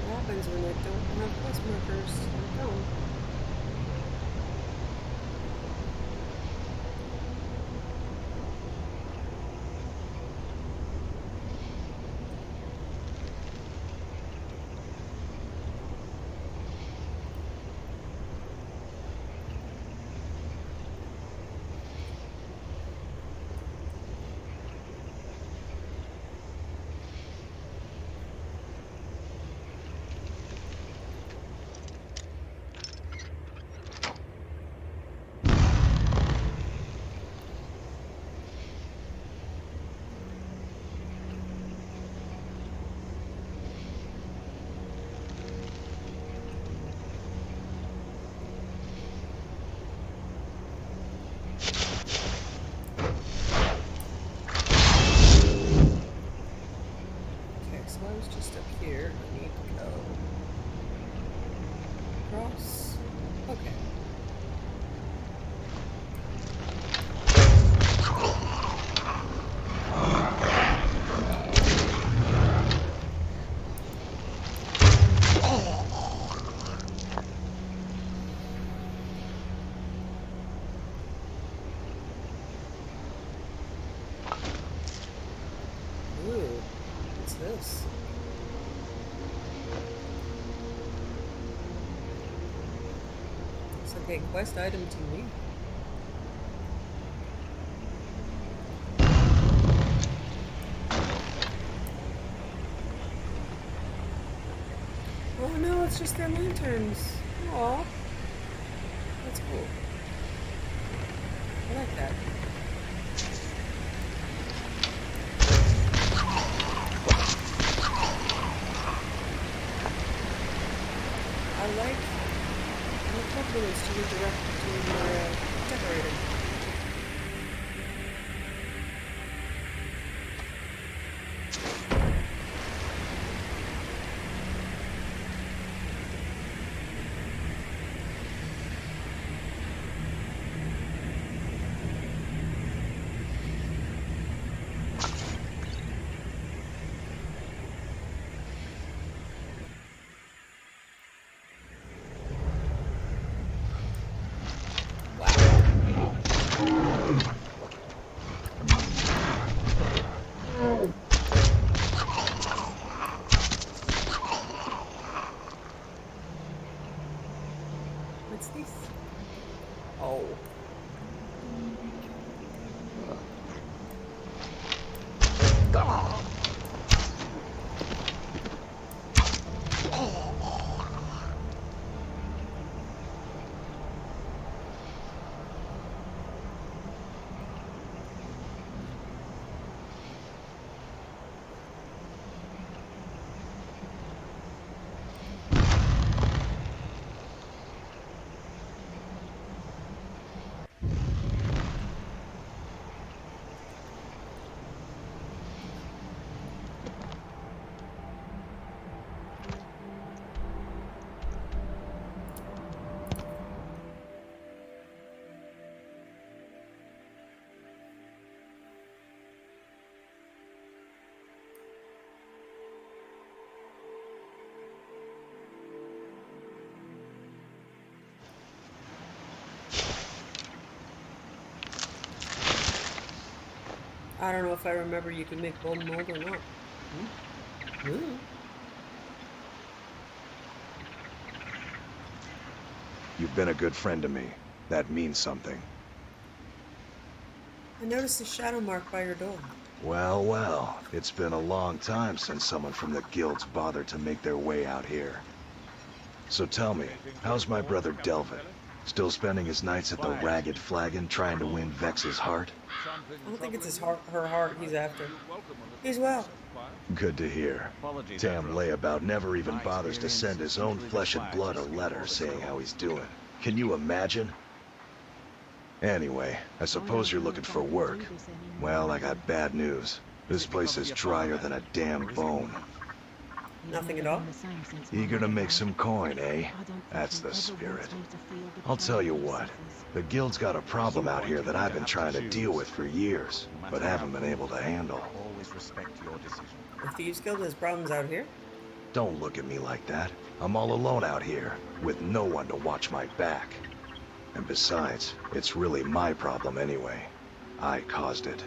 What happens when they don't have quest markers? I'm dumb. So I was just up here. I need to go across. Okay. Ooh, what's this? Looks like a quest item to me. Oh no, it's just their lanterns. Aw. That's cool. I like that. I like compliments to redirect to your decorator. What's this? Oh. I don't know if I remember you can make bone mold or not. You've been a good friend to me. That means something. I noticed a shadow mark by your door. Well, well. It's been a long time since someone from the guilds bothered to make their way out here. So tell me, how's my brother Delvin? Still spending his nights at the Ragged Flagon trying to win Vex's heart? I don't think it's her heart he's after. He's well. Good to hear. Damn layabout never even bothers to send his own flesh and blood a letter saying how he's doing. Can you imagine? Anyway, I suppose you're looking for work. Well, I got bad news. This place is drier than a damn bone. Nothing at all? Eager to make some coin, eh? That's the spirit. I'll tell you what. The guild's got a problem out here that I've been trying to deal with for years, but haven't been able to handle. The Thieves Guild has problems out here? Don't look at me like that. I'm all alone out here, with no one to watch my back. And besides, it's really my problem anyway. I caused it.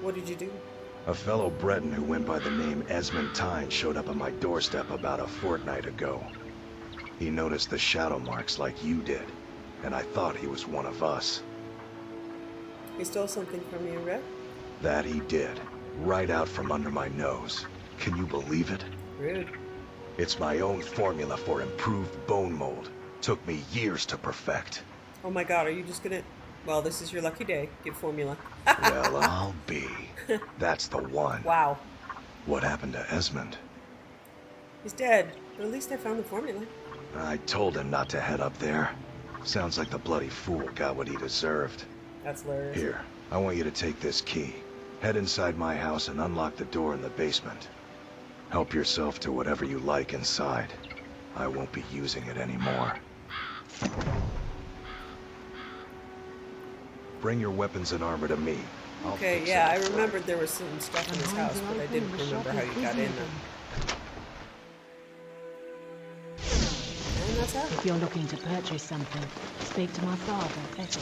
What did you do? A fellow Breton who went by the name Esmond Tyne showed up at my doorstep about a fortnight ago. He noticed the shadow marks like you did, and I thought he was one of us. He stole something from you, Rhett? That he did, right out from under my nose. Can you believe it? Rude. It's my own formula for improved bone mold. Took me years to perfect. Oh my god, are you just gonna... Well, this is your lucky day. Get formula. Well, I'll be. That's the one. Wow. What happened to Esmond? He's dead, but at least I found the formula. I told him not to head up there. Sounds like the bloody fool got what he deserved. That's hilarious. Here, I want you to take this key. Head inside my house and unlock the door in the basement. Help yourself to whatever you like inside. I won't be using it anymore. Bring your weapons and armor to me. Okay, yeah, I remembered there was some stuff in his house, but I didn't remember how you got in there. And that's how. If you're looking to purchase something, speak to my father, Betty.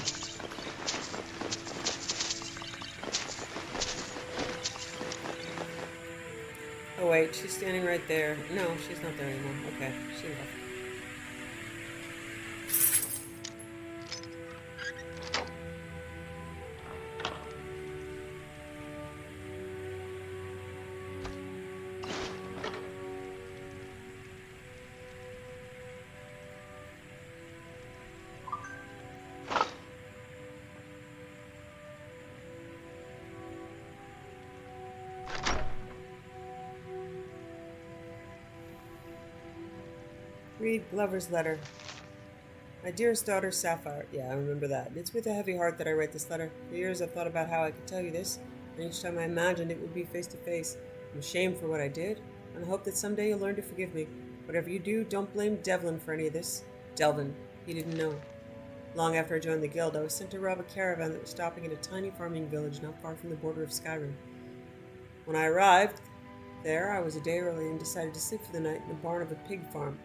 Oh wait, she's standing right there. No, she's not there anymore. Okay, she left. Read Glover's letter. My dearest daughter, Sapphire. Yeah, I remember that. It's with a heavy heart that I write this letter. For years I've thought about how I could tell you this, and each time I imagined it would be face to face. I'm ashamed for what I did, and I hope that someday you'll learn to forgive me. Whatever you do, don't blame Devlin for any of this. Delvin. He didn't know. Long after I joined the guild, I was sent to rob a caravan that was stopping at a tiny farming village not far from the border of Skyrim. When I arrived there, I was a day early and decided to sleep for the night in the barn of a pig farm.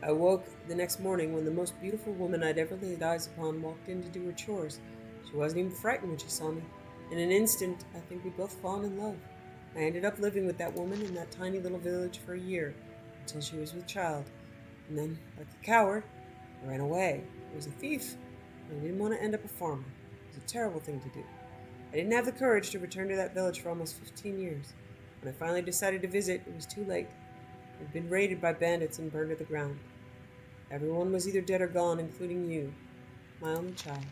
I woke the next morning when the most beautiful woman I'd ever laid eyes upon walked in to do her chores. She wasn't even frightened when she saw me. In an instant, I think we'd both fallen in love. I ended up living with that woman in that tiny little village for a year, until she was with child. And then, like a coward, I ran away. I was a thief, and I didn't want to end up a farmer. It was a terrible thing to do. I didn't have the courage to return to that village for almost 15 years. When I finally decided to visit, it was too late. I'd been raided by bandits and burned to the ground. Everyone was either dead or gone, including you, my only child.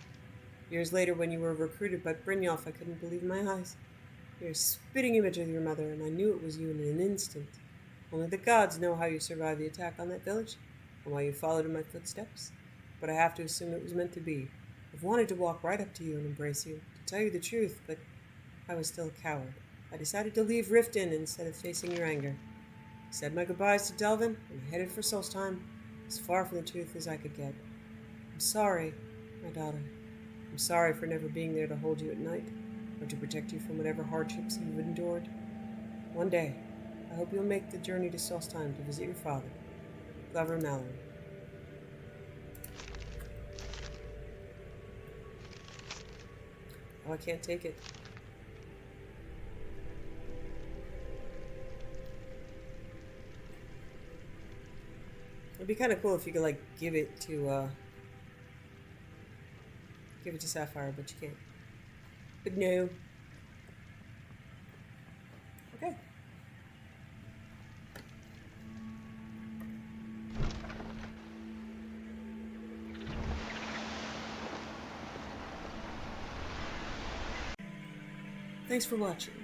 Years later, when you were recruited by Brynjolf, I couldn't believe my eyes. You're a spitting image of your mother, and I knew it was you in an instant. Only the gods know how you survived the attack on that village, and why you followed in my footsteps. But I have to assume it was meant to be. I've wanted to walk right up to you and embrace you, to tell you the truth, but I was still a coward. I decided to leave Riften instead of facing your anger. I said my goodbyes to Delvin, and I headed for Solstheim, as far from the truth as I could get. I'm sorry, my daughter. I'm sorry for never being there to hold you at night, or to protect you from whatever hardships you've endured. One day, I hope you'll make the journey to Solstheim to visit your father, Glover Mallory. Oh, I can't take it. It'd be kind of cool if you could, like, give it to Sapphire, but you can't. But no. Okay. Thanks for watching.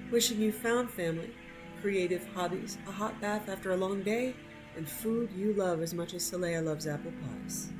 Wishing you found family, creative hobbies, a hot bath after a long day, and food you love as much as Saleya loves apple pies.